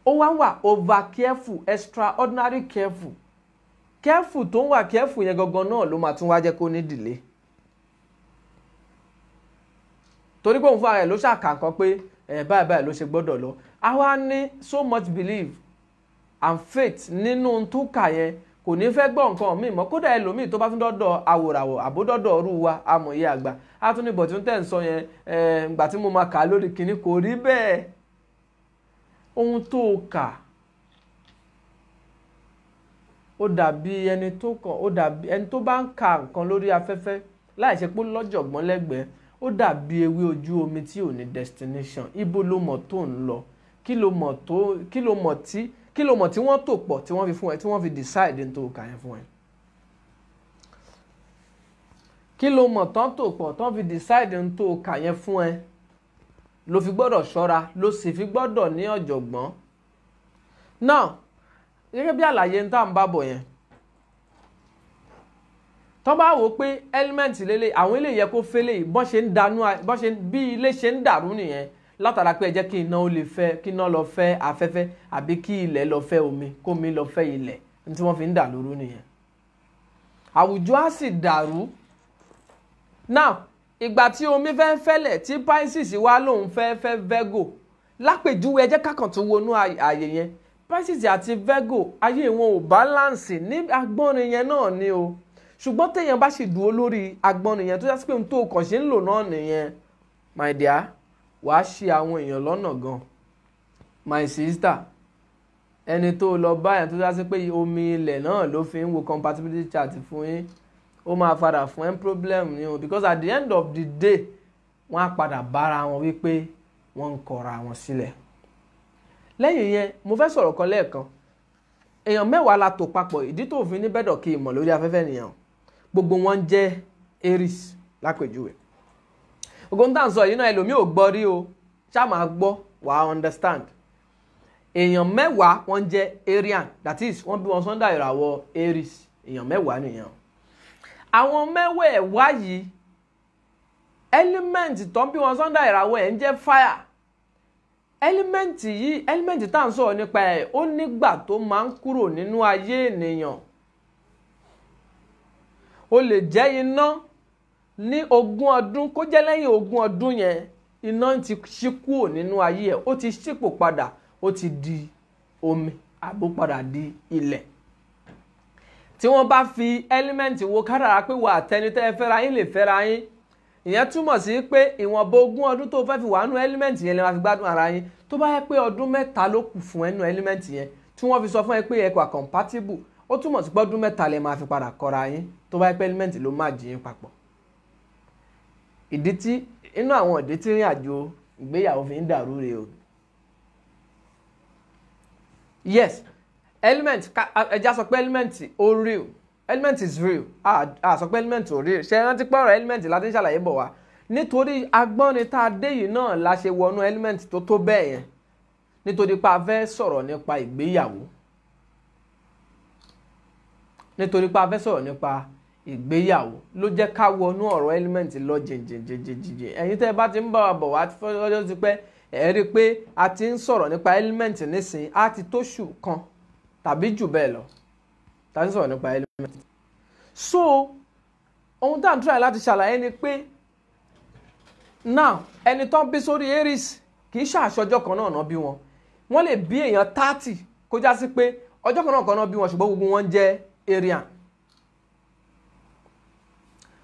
ó wá wà over careful, extraordinary careful. careful tó ń wà careful yẹn gangan náà ló máa tún wá jẹ́ kó ní delay. torí pé òun fún ara ẹ̀ ló ṣàkàǹkan pé báyìí báyìí ló ṣe gbọ́dọ̀ lọ. a wá ní so much belief and faith nínú tó kà yẹn kò ní fẹ́ gbọ́ nǹkan míì mọ́. kódà ẹlòmíì tó bá tún dọ́dọ̀ àwòràwọ̀ àbódọ́dọ̀ ọrú wa amòye àgbà á tún ní bọ̀ tí ń tẹ̀ ń sọ yẹn ìgbà tí mo máa kà á lórí kìíní kò rí bẹ́ẹ̀. ohun tó kà ó dàbí ẹni tó bá ń ka nǹkan lórí afẹ́fẹ́ láì ṣe pé lọ́jọ̀gbọ́n lẹ́gbẹ̀ẹ́, ó dàbí ewé ojú omi tí ò ní destination. ibo ló mọ̀ tó ń lọ? kí ló mọ̀ tí wọ́n tò pọ̀ tí wọ́n fi fún ẹ, tí wọ́n fi decide tó kà yẹn fún ẹ? kí ló mọ̀ tán tò pọ̀ tán fi decide tó kà yẹn fún ẹ? ló fi gbọ́dọ̀ ṣọ́ra, ló sì fi gbọ́dọ̀ ní ọ̀jọ̀gbọ́n. now gẹ́gẹ́ bí àlàyé ń tà ń bábọ̀ yẹn, tó bá wò pé element lélẹ̀ àwọn ilé yẹ kó fẹ́lẹ̀ bọ́n ṣe bí ilé ṣe ń dàrú nìyẹn látara pé ẹ jẹ́ kí iná ó lè fẹ́, kí iná lọ fẹ́ afẹ́fẹ́ àbí kí ilẹ̀ lọ fẹ́ omi, kómi lọ fẹ́ ilẹ̀, ní tí wọ́n fi ń dà lóru nìyẹn. àwùjọ á sì dàrú. now ìgbà tí omi fẹ́ fẹ́lẹ̀ tí Pisces wá lòun fẹ́ Virgo lápèjúwe, ẹ jẹ́ kákan tó wọnú ààyè yẹn. Pisces àti Virgo ayé wọn ò balance ní agbọ́nrin yẹn náà ni o. ṣùgbọ́n téèyàn bá sì dúró lórí agbọ́nrin yẹn tó yẹ pé ohun tó kàn ṣe ń lò náà nìyẹn, my dear, wàá ṣì àwọn èèyàn lọ́nà gan. my sister, ẹni tó lọ báyà tó yẹ pé omi ilẹ̀ náà ló fi ń wo compatibility chart fún yín, ó máa padà fún ẹ́ problem ni o, because at the end of the day wọ́n á padà bára wọn wípé wọ́n ń kọra wọn sílẹ̀. lẹ́yìn yẹn mo fẹ́ sọ̀rọ̀ kan lẹ́ẹ̀kan. èèyàn mẹ́wàá la tò papọ̀, ìdí tó fi ní bẹ́dọ̀ kí ìmọ̀ lórí afẹ́fẹ́ nìyẹn. gbogbo wọn jẹ́ Aries lápèjúwe. gbogbo ń tà ń sọ yìí náà ẹlòmíì ò gbọ́ rí o, ṣá máa gbọ́ wàá understand. èèyàn mẹ́wàá wọ́n jẹ́ Arian, that is wọ́n bí wọn sọ́ndà ìràwọ̀ Aries. èèyàn mẹ́wàá nìyẹn. àwọn mẹ́wẹ̀ẹ̀wá yìí element tó ń bí wọn sọ́ndà ìràwọ̀ ẹ̀ ń jẹ́ fire. element yìí, element tá à ń sọ̀rọ̀ nípa ẹ̀, ó nígbà tó máa ń kúrò nínú ayé ènìyàn. ó lè jẹ́ iná ní 20 ọdún, kó jẹ́ lẹ́yìn 20 ọdún yẹn iná ti ṣí kúrò nínú ayé ẹ̀, ó ti ṣípò padà, ó ti di omi àbó padà di ilẹ̀. tí wọ́n bá fi element wo kádàrá pé wà tẹni tẹ́ fẹ́ra yín lè fẹ́ra yín, ìyẹn túmọ̀ sí pé ìwọ̀nba 20 ọdún tó fẹ́ fi wà nínú element yẹn lè máa fi gbádùn ara yín. Tó bá yẹ pé ọdún 3 ló kù fún ẹnu element yẹn tí wọ́n fi sọ fún ẹ pé ẹ wà compatible, ó túmọ̀ sí pé ọdún 3 lè máa fi padà kọ́ra yín tó bá yẹ pé element ló máa jí yín papọ̀. Inú àwọn ìdí tí ìrìn àjò ìgbéyàwó fi ń dàrú rèé o. Yes, element ẹja sọ pé element ó real, element is real, sọ pé element ò real. Ṣé rántí pé ọ̀rọ̀ element láti ń ṣàlàyé bọ̀ wá nítorí agbọ́nni tá a dé yìí náà la ṣe wọnú element tó bẹ́ẹ̀ yẹn, nítorí pé a fẹ́ sọ̀rọ̀ nípa ìgbéyàwó, ló jẹ́ ká wọnú ọ̀rọ̀ element lọ jìnjìnjìnjìn. Ẹ̀yin tẹ́ bá ti ń bá wa bọ̀ wá fọ́jọ́ ti pẹ́ ẹ rí i pé a ti ń sọ̀rọ̀ nípa element nísìnyí á ti tóṣù kan tàbí jù bẹ́ẹ̀ lọ tá a ti ń sọ̀rọ̀ nípa element. So ohun tá à ń try láti ṣàlàyé ni pé now ẹni tó ń bí sórí Aries kì í ṣàṣọjọ́ kan náà bí wọn. Wọ́n lè bí èèyàn 30 kó já sí pé ọjọ́ kan náà bí wọn ṣùgbọ́n gbogbo wọn jẹ́ Arian.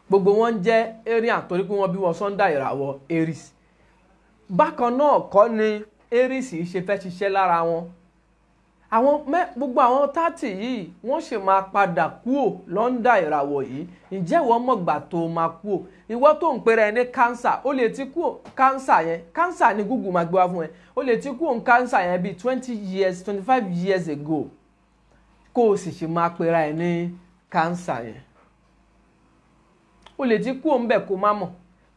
Gbogbo wọn jẹ́ Arian torí pé wọ́n bí wọn sọ́ndà ìràwọ̀ Aries. Bákan náà kọ́ ni Aries ṣe fẹ́ ṣiṣẹ́ lára wọn. Gbogbo àwọn 30 yìí wọ́n ṣe máa padà kúò lọ́ndà ìràwọ̀ yìí. Ǹjẹ́ ìwọ mọ̀gbà tó máa kúò? Ìwọ tó ń pera ẹ ní Cancer, ó lè ti kúò Cancer yẹn. Cancer ni Google máa gbé wá fún ẹ. Ó lè ti kúò Cancer yẹn bíi 25 years ago kó o sì ṣe máa pera ẹ ní Cancer yẹn. Ó lè ti kúò ńbẹ̀ kó má mọ̀.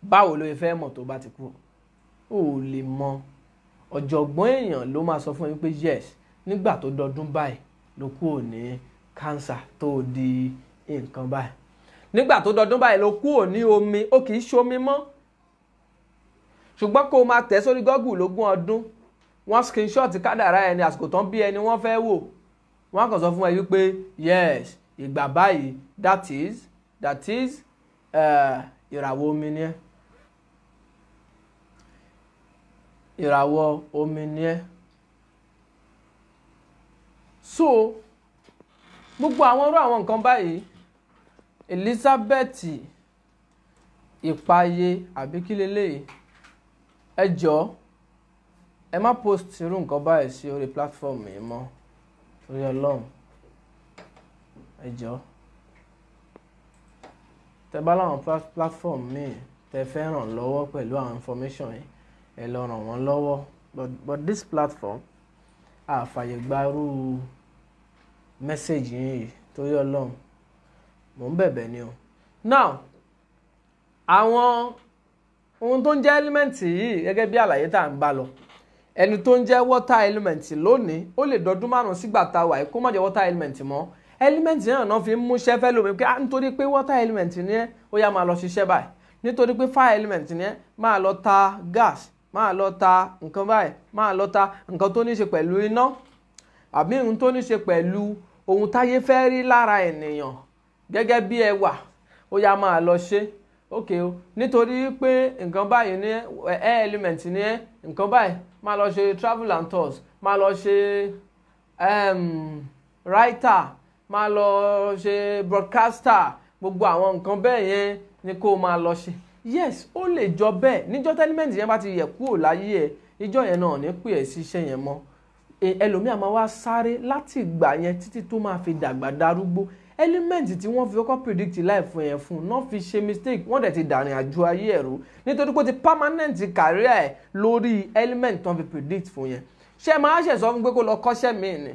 Báwo ló fẹ́ mọ̀ tó bá ti kúò? Ó lè mọ̀. Ọ̀jọ̀gbọ́n èèyàn ló máa sọ fún yín pé yes, nígbà tó dọdún báyìí ló kúrò ní Cancer tó di nǹkan báyìí. Nígbà tó dọdún báyìí ló kúrò ní omi, ó kì í ṣomi mọ́. Ṣùgbọ́n kó o máa tẹ̀ sórí Google lógún ọdún, wọ́n screenshot kádàrá ẹni àsìkò tán bí ẹni wọ́n fẹ́ wò. Wọ́n á kàn sọ fún ẹ wípé yes, ìgbà báyìí that is ìràwọ̀ omi ni ẹ́. Ìràwọ̀ omi ni ẹ́. So gbogbo àwọn nǹkan báyìí Elizabeth Ìpayé àbí kí leléyìí, ẹ jọ̀ọ́ ẹ má post irú nǹkan báyìí sí orí platform yìí mọ́ torí Ọlọ́run. Ẹ jọ̀ọ́ tẹ bá láwọn platform míì tẹ fẹ́ ràn lọ́wọ́ pẹ̀lú àwọn information yìí ẹ lọ ràn wọ́n lọ́wọ́, but this platform àfàyè gba irú message yìí torí Ọlọ́run, mò ń bẹ̀bẹ̀ ni o. Now àwọn ohun tó ń jẹ́ element yìí gẹ́gẹ́ bí àlàyé tá à ń bá lọ, ẹni tó ń jẹ́ water element lónìí ó lè dọdún 5 sígbà tá a wà kó má jẹ́ water element mọ́. Element náà fi ń múṣẹ́ fẹ́ lómi pé nítorí pé water element ni ẹ́ ó yá máa lọ ṣiṣẹ́ báyìí, nítorí pé fire element ni ẹ́ máa lọ ta gas, máa lọ ta nǹkan báyìí, máa lọ ta nǹkan tó ní ṣe pẹ̀lú iná àbí ohun tó ní ṣe pẹ̀lú ohun táyé fẹ́ rí lára ènìyàn gẹ́gẹ́ bí ẹwà, ó yá máa lọ ṣe. Okay o, nítorí pé nǹkan báyìí ní air element ní nǹkan báyìí máa lọ ṣe travel and tours, máa lọ ṣe writer, máa lọ ṣe broadcaster, gbogbo àwọn nǹkan bẹ́ẹ̀ yẹn ni kó máa lọ ṣe. Yes, ó lè jọ bẹ́ẹ̀ níjọ́ element yẹn bá ti yẹ kúrò láyé ẹ̀, ìjọ́ yẹn náà ní pè ẹ́ sí iṣẹ́ yẹn mọ́. Ẹlòmíà máa wá sáré láti ìgbà yẹn títí tó máa fi dàgbà darúgbó. Element tí wọ́n fi kọ́kọ́ predict life yẹn fún náà fi ṣe mistake, wọ́n dẹ̀ ti dàrin àjò ayé ẹ̀rú nítorí pé ó ti permanent career ẹ̀ lórí element tó ń fi predict fún yẹn. Ṣé máa ṣe sọ fún pé kó lọ kọ́ṣẹ́ míì ni?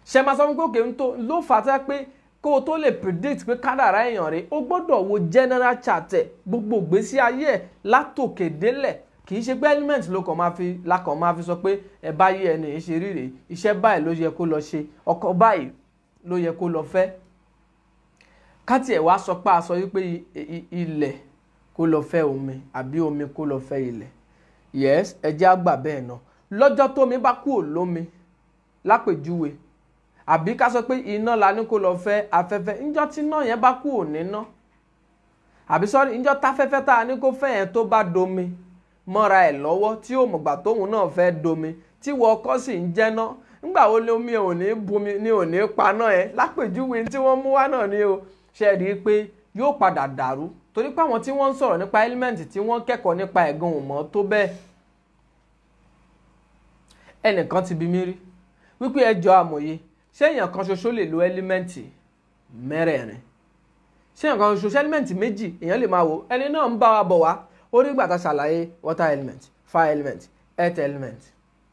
Ṣé máa sọ fún pé òkè ń tó ló fà á pé kó o tó lè predict pé kádàrá èèyàn rẹ̀ ó gbọ́dọ̀ wo general chart ẹ̀ gbogbo ìgbésí ayé ẹ̀ látòkè délẹ̀, kì í ṣe pé element ló kàn máa fi sọ pé ẹ bá yé ẹni ṣe ríre, iṣẹ́ báyìí ló yẹ kó lọ ṣe, ọkọ báyìí ló yẹ kó lọ fẹ́. Káti ẹ̀ wá sọ pé a sọ wípé ilẹ̀ kó lọ fẹ́ omi àbí omi kó lọ fẹ́ ilẹ̀. Yes, ẹ jẹ́ àgbà bẹ́ẹ̀ náà. Lọ́jọ́ tómi bá kúrò lómi lápèjúwe, àbí ká sọ pé iná la ní kó lọ fẹ́ afẹ́fẹ́, níjọ́ tí iná yẹn bá kúrò níná, àbí sọ́rí níjọ́ táfẹ́fẹ́ tá a ní kó fẹ́ yẹn tó bá domi mọ́ra ẹ̀ lọ́wọ́ tí ó mọ̀gbà tóun náà fẹ́ domi tí wọ́n ọkọ sì ń jẹ́ná, nígbà wo ni omi ò ní bomi ni ò ní paná ẹ̀ lápèjúwe tí wọ́n mú wá náà ni o. Ṣe rí i pé yóò padà dàrú torí pé àwọn tí wọ́n ń sọ̀rọ̀ nípa element tí wọ́n kẹ́kọ̀ọ́ nípa ẹ̀gan ò mọ̀ tó bẹ́ẹ̀. ẹnìkan ti bi mí rí wípé ẹjọ́ amòye ṣé èèyàn kan ṣoṣo lè lo element mẹ́rẹ̀ẹ̀rin, ṣé èèyàn kan ṣoṣo ṣé element méjì èèyàn lè máa wò. ẹni náà ń bá wa bọ̀ wá ó rí ìgbà tá a ṣàlàyé water element, fire element, earth element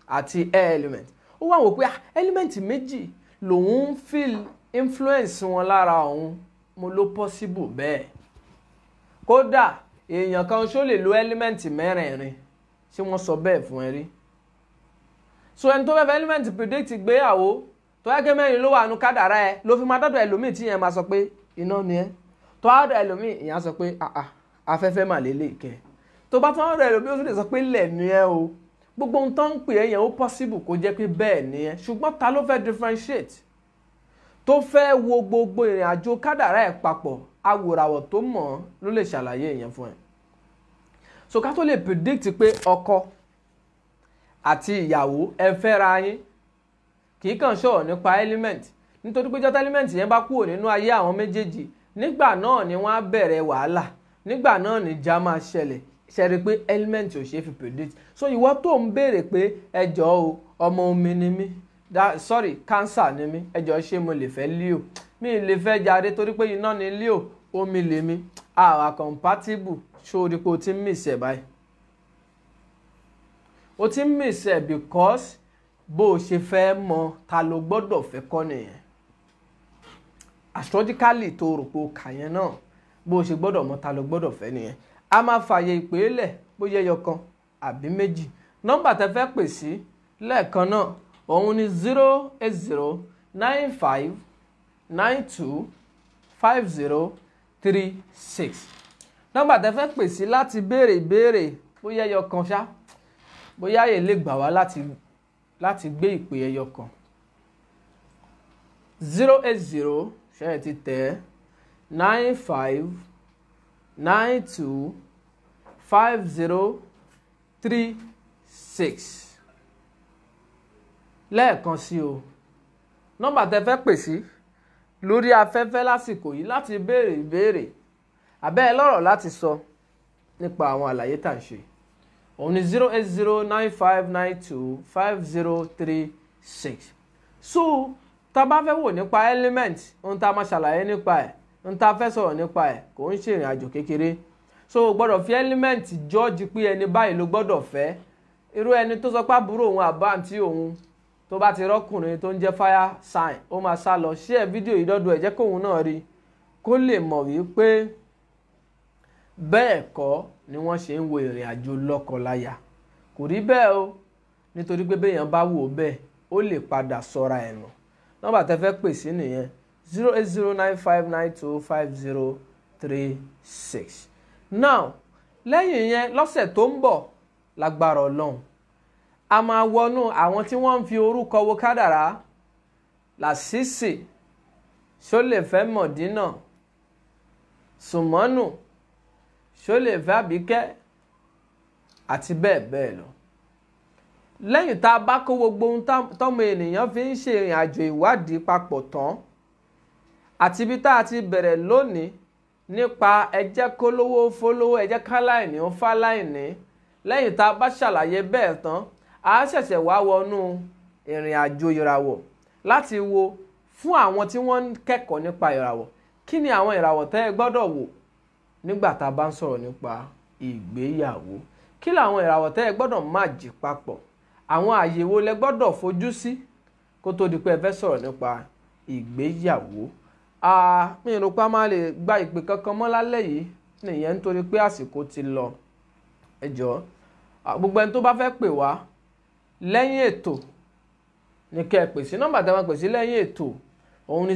àti air element. ó wá wò pé element méjì lòun ń feel influence wọn lára òun, mo ló possible bẹ́ẹ̀. kódà èèyàn kan ṣó lè lo element mẹ́rẹ̀ẹ̀rin, ṣé wọ́n sọ bẹ́ẹ̀ fún ẹ rí? so ẹni tó fẹ́ fẹ́ element predict ìgbéyàwó tó yẹ kí mẹ́rin ló wà nù kádàrá ẹ ló fi máa dọ́dọ̀ ẹlòmíì tí yẹn máa sọ pé iná ni ẹ, tó á dọ̀ ẹlòmíì ìyẹn sọ pé afẹ́fẹ́ mà lélẹ̀ kẹ́, tó bá tán dọ̀ ẹlòmíì ó tún lè sọ pé lẹ̀ ni ẹ o. gbogbo ohun tó ń pè é yẹn ó possible kó jẹ́ pé bẹ́ẹ̀ ni ẹ, ṣùgbọ́n ta ló fẹ́ differentiate tó fẹ́ wo gbogbo ìrìn àjò kádàrá ẹ̀ papọ̀? awòràwọ̀ tó mọ̀ ló lè ṣàlàyé ìyẹn fún ẹ. so ká tó lè predict pé ọkọ àti ìyàwó ẹ fẹ́ra yín kì í kàn sọ̀rọ̀ nípa element, nítorí pé jọ́tà element yẹn bá kúrò nínú ayé àwọn méjèèjì nígbà náà ni wọ́n á bẹ̀rẹ̀ wàhálà, nígbà náà ni ìjà máa ṣẹlẹ̀. ṣe rí i pé element ò ṣeé fi predict. so ìwọ tó ń béèrè pé ẹjọ́ o ọmọ omi ni mí, cancer ni mí, ẹjọ́ ṣé mo lè fẹ́ Leo? mi lè fẹ́ jàre torí pé iná ni Leo, omi lèmi, àwa compatible. ṣó rí i pé o ti ń miss ẹ̀ báyìí, o ti ń miss ẹ̀ because bó o ṣe fẹ́ mọ ta ló gbọ́dọ̀ fẹ́ kọ́ nìyẹn. astrologically tó rò pé o kà yẹn náà bó o ṣe gbọ́dọ̀ mọ ta ló gbọ́dọ̀ fẹ́ nìyẹn. a máa fààyè ìpè lẹ̀ bóyá ẹyọ kan àbí méjì. nọ́mbà tẹ́ fẹ́ pè sí lẹ́ẹ̀kan náà òun ni 08095925036. nọ́mbà tẹ́ fẹ́ pè sí láti béèrè ìbéèrè bóyá ẹyọ kan ṣá, bóyá ààyè lè gbà wá láti gbé ìpè ẹyọ kan. 080 ṣe é ti tẹ̀ 95925036. lẹ́ẹ̀kan sí o, nọ́mbà tẹ́ fẹ́ pè sí lórí afẹ́fẹ́ lásìkò yìí láti béèrè ìbéèrè àbẹ́ ẹ lọ́rọ̀ láti sọ nípa àwọn àlàyé tá à ń ṣe òun ni 08095925036. so tá a bá fẹ́ wò nípa element, ohun tá a máa ṣàlàyé nípa ẹ̀, ohun tá a fẹ́ sọ̀rọ̀ nípa ẹ̀ kò ń ṣe ìrìn àjò kékeré. so o gbọ́dọ̀ fi element jọ́ọ̀jì pé ẹni báyìí ló gbọ́dọ̀ fẹ́. irú ẹni tó sọ pé àbúrò òun àbáǹtí òun tó bá ti rọ́kùnrin tó ń jẹ́ fire sign ó máa sá lọ. share fídíò yìí dọ́dọ̀ ẹ̀ jẹ́ kóun náà rí kó lè mọ̀ wípé bẹ́ẹ̀ kọ́ ni wọ́n ṣe ń wo ìrìn àjò lọ́kọláya. kò rí bẹ́ẹ̀ o, nítorí pé béèyàn bá wò bẹ́ẹ̀ ó lè padà sọ́ra ẹ̀ nù. nọ́mbà tẹ́ fẹ́ pè sí nìyẹn 08095925036. now lẹ́yìn yẹn lọ́sẹ̀ tó ń bọ̀ lágbára Ọlọ́run a máa wọnú àwọn tí wọ́n ń fi orúkọ wo kádàrá. Lásìsì, Ṣólèfẹ́ Mọ̀dínà, Sùmọ́nù, Ṣólèfẹ́ Àbíkẹ́ àti bẹ́ẹ̀ bẹ́ẹ̀ lọ. lẹ́yìn tá a bá kó gbogbo ohun tọ́mọ ènìyàn fi ń ṣe ìrìn àjò ìwádìí papọ̀ tán àti ibi tá a ti bẹ̀rẹ̀ lónìí nípa ẹjẹ́ kólówó fólówó ẹjẹ́ káláìní ó fáláìní, lẹ́yìn tá a bá ṣàlàyé bẹ́ẹ̀ tán a ṣẹ̀ṣẹ̀ wá wọnú ìrìn àjò ìràwọ̀ láti wo fún àwọn tí wọ́n ń kẹ́kọ̀ọ́ nípa ìràwọ̀ kí ni àwọn ìràwọ̀ tẹ́ ẹ gbọ́dọ̀ wò nígbà tá a bá ń sọ̀rọ̀ nípa ìgbéyàwó, kí làwọn ìràwọ̀ tẹ́ ẹ gbọ́dọ̀ má jí papọ̀, àwọn àyè wo lẹ gbọ́dọ̀ fojú sí kó tó di pé ẹ fẹ́ sọ̀rọ̀ nípa ìgbéyàwó. mi ò rò pé a máa lè gba ìpè kankan mọ́ lálẹ́ yìí nìyẹn nítorí pé àsìkò ti lọ. ẹ jọ̀ọ́ gbogbo ẹni tó bá fẹ́ pè wá lẹ́yìn ètò ní kẹ́ ẹ pè sí nọ́mbà tí a máa pè sí lẹ́yìn ètò òun ni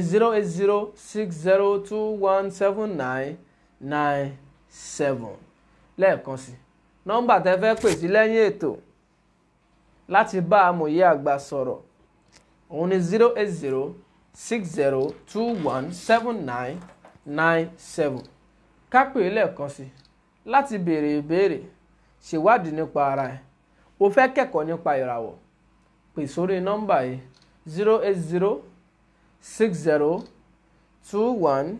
08060217997. lẹ́ẹ̀kan sí nọ́mbà tẹ́ fẹ́ pè sí lẹ́yìn ètò láti bá amòye àgbà sọ̀rọ̀ òun ni 08060217997. ká pè é lẹ́ẹ̀kan sí láti béèrè ìbéèrè, ṣèwádìí nípa ara ẹ̀, o fẹ́ kẹ́kọ̀ọ́ nípa ìràwọ̀, pè sórí nọ́mbà yìí 08060217997.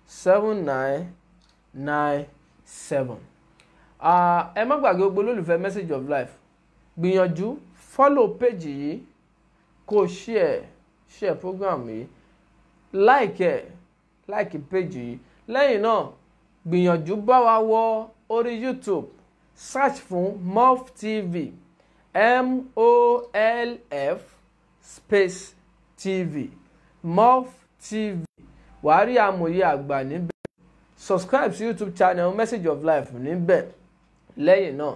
7997. Ẹ má gbàgbé gbogbo olólùfẹ́ Message of Life, gbìyànjú follow page yìí, kó share program yìí, like page yìí. Lẹ́yìn náà gbìyànjú bá wa wọ orí YouTube, search fún MOLF TV, MOLF space TV, MOLF TV. Wàá rí amòye àgbà níbẹ̀. Subscribe sí YouTube channel Message of Life níbẹ̀. Lẹ́yìn náà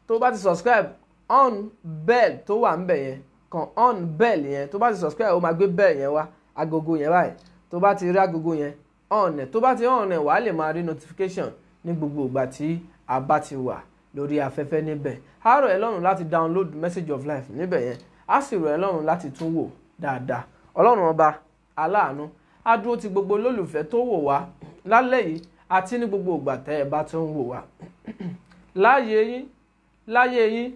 tó bá ti subscribe, on bell tó wà níbẹ̀ yẹn, kan on bell yẹn. Tó bá ti subscribe ó máa gbé bell yẹn wá, agogo yẹn báyìí. Tó bá ti rí agogo yẹn on ẹ̀, tó bá ti on ẹ̀ wàá lè máa rí notification ní gbogbo ìgbà tí a bá ti wà lórí afẹ́fẹ́ níbẹ̀. Á rọ̀ ẹ́ lọ́rùn láti download Message of Life níbẹ̀ yẹn, á sì rọ̀ ẹ́ lọ́rùn láti tún wò dáadáa. Ọlọ́run ọba aláàánú á dúró ti gbogbo olólùfẹ́ tó wò wá lálẹ́ yìí àti ní gbogbo ìgbà tẹ́ ẹ bá tún ń wò wá. Láyé yín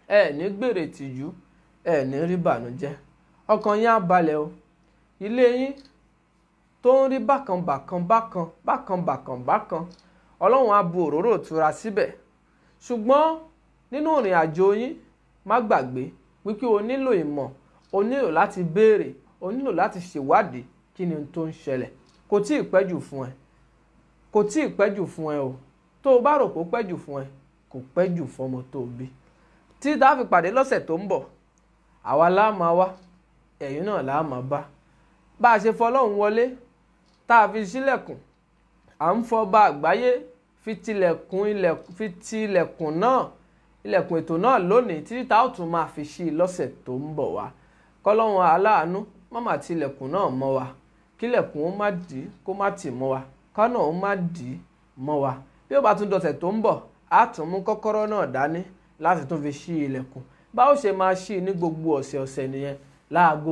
ẹ ní gbèrè tìjú, ẹ ní rí bànújẹ́, ọkàn yín á balẹ̀ o. Ilé yín tó ń rí bákan, Ọlọ́run á bu òróró ìtura síbẹ̀. Ṣùgbọ́n nínú ìrìn àjò yín má gbàgbé wípé o nílò ìmọ̀, o nílò láti béèrè, o nílò láti ṣèwádìí kí ni tó ń ṣẹlẹ̀. Kò tí ì pẹ́jù fún ẹ o. Tó o bá rò pé ó pẹ́jù fún ẹ, kò pẹ́jù fọmọ tó bí. Tí tá fi pàdé lọ́sẹ̀ tó ń bọ̀, àwa la máa wá, ẹ̀yin náà la máa bá. Bá a ṣe fọlọ́run wọlé tá a fi ṣílẹ̀kùn, à ń fọba àgbáyé fi tilẹ̀kùn ètò náà lónìí, títí tá ó tún máa fi ṣí lọ́sẹ̀ tó ń bọ̀ wá. Kọ́lọ́run aláàánú má mà tilẹ̀kùn náà mọ́ wa, kílẹ̀kùn ó má dì kó má tì mọ́ wa, kánà ó má dì mọ́ wa. Bí ó bá tún dọ̀sẹ̀ tó ń bọ̀, á tún mú kọ́kọ́rọ́ náà dání láti tún fi ṣí ilẹ̀kùn. Bá ó ṣe máa ṣí ní gbogbo ọ̀sẹ̀ nìyẹn, láago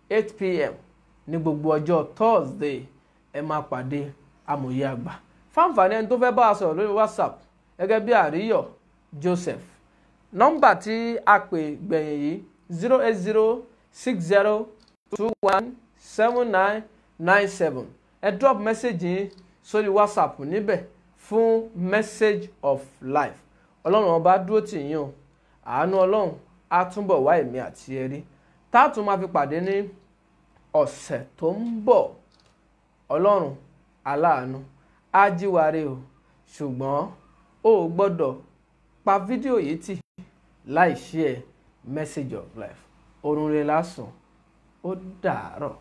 8 PM ní gbogbo ọjọ́ Thursday. Ẹ máa pàdé amòye àgbà. Fáǹfààní ẹni tó fẹ́ bá a sọ̀rọ̀ lórí WhatsApp gẹ́gẹ́ bí Àríyọ̀ Joseph, nọ́mbà tí a pè gbẹ̀yìn yìí 08060217997. Ẹ drop message yín sórí WhatsApp níbẹ̀ fún Message of Life. Ọlọ́run ọba dúró tì yín o. Àánú Ọlọ́run á túbọ̀ wá èmi àti ẹ rí. Tá a tún máa fi pàdé ní ọ̀sẹ̀ tó ń bọ̀. Ọlọ́run aláàánú á jí wa re o. Ṣùgbọ́n o ò gbọ́dọ̀ pa fídíò yìí tì láì share Message of Life. Orun rẹ̀ lásán. Ó dàárọ̀.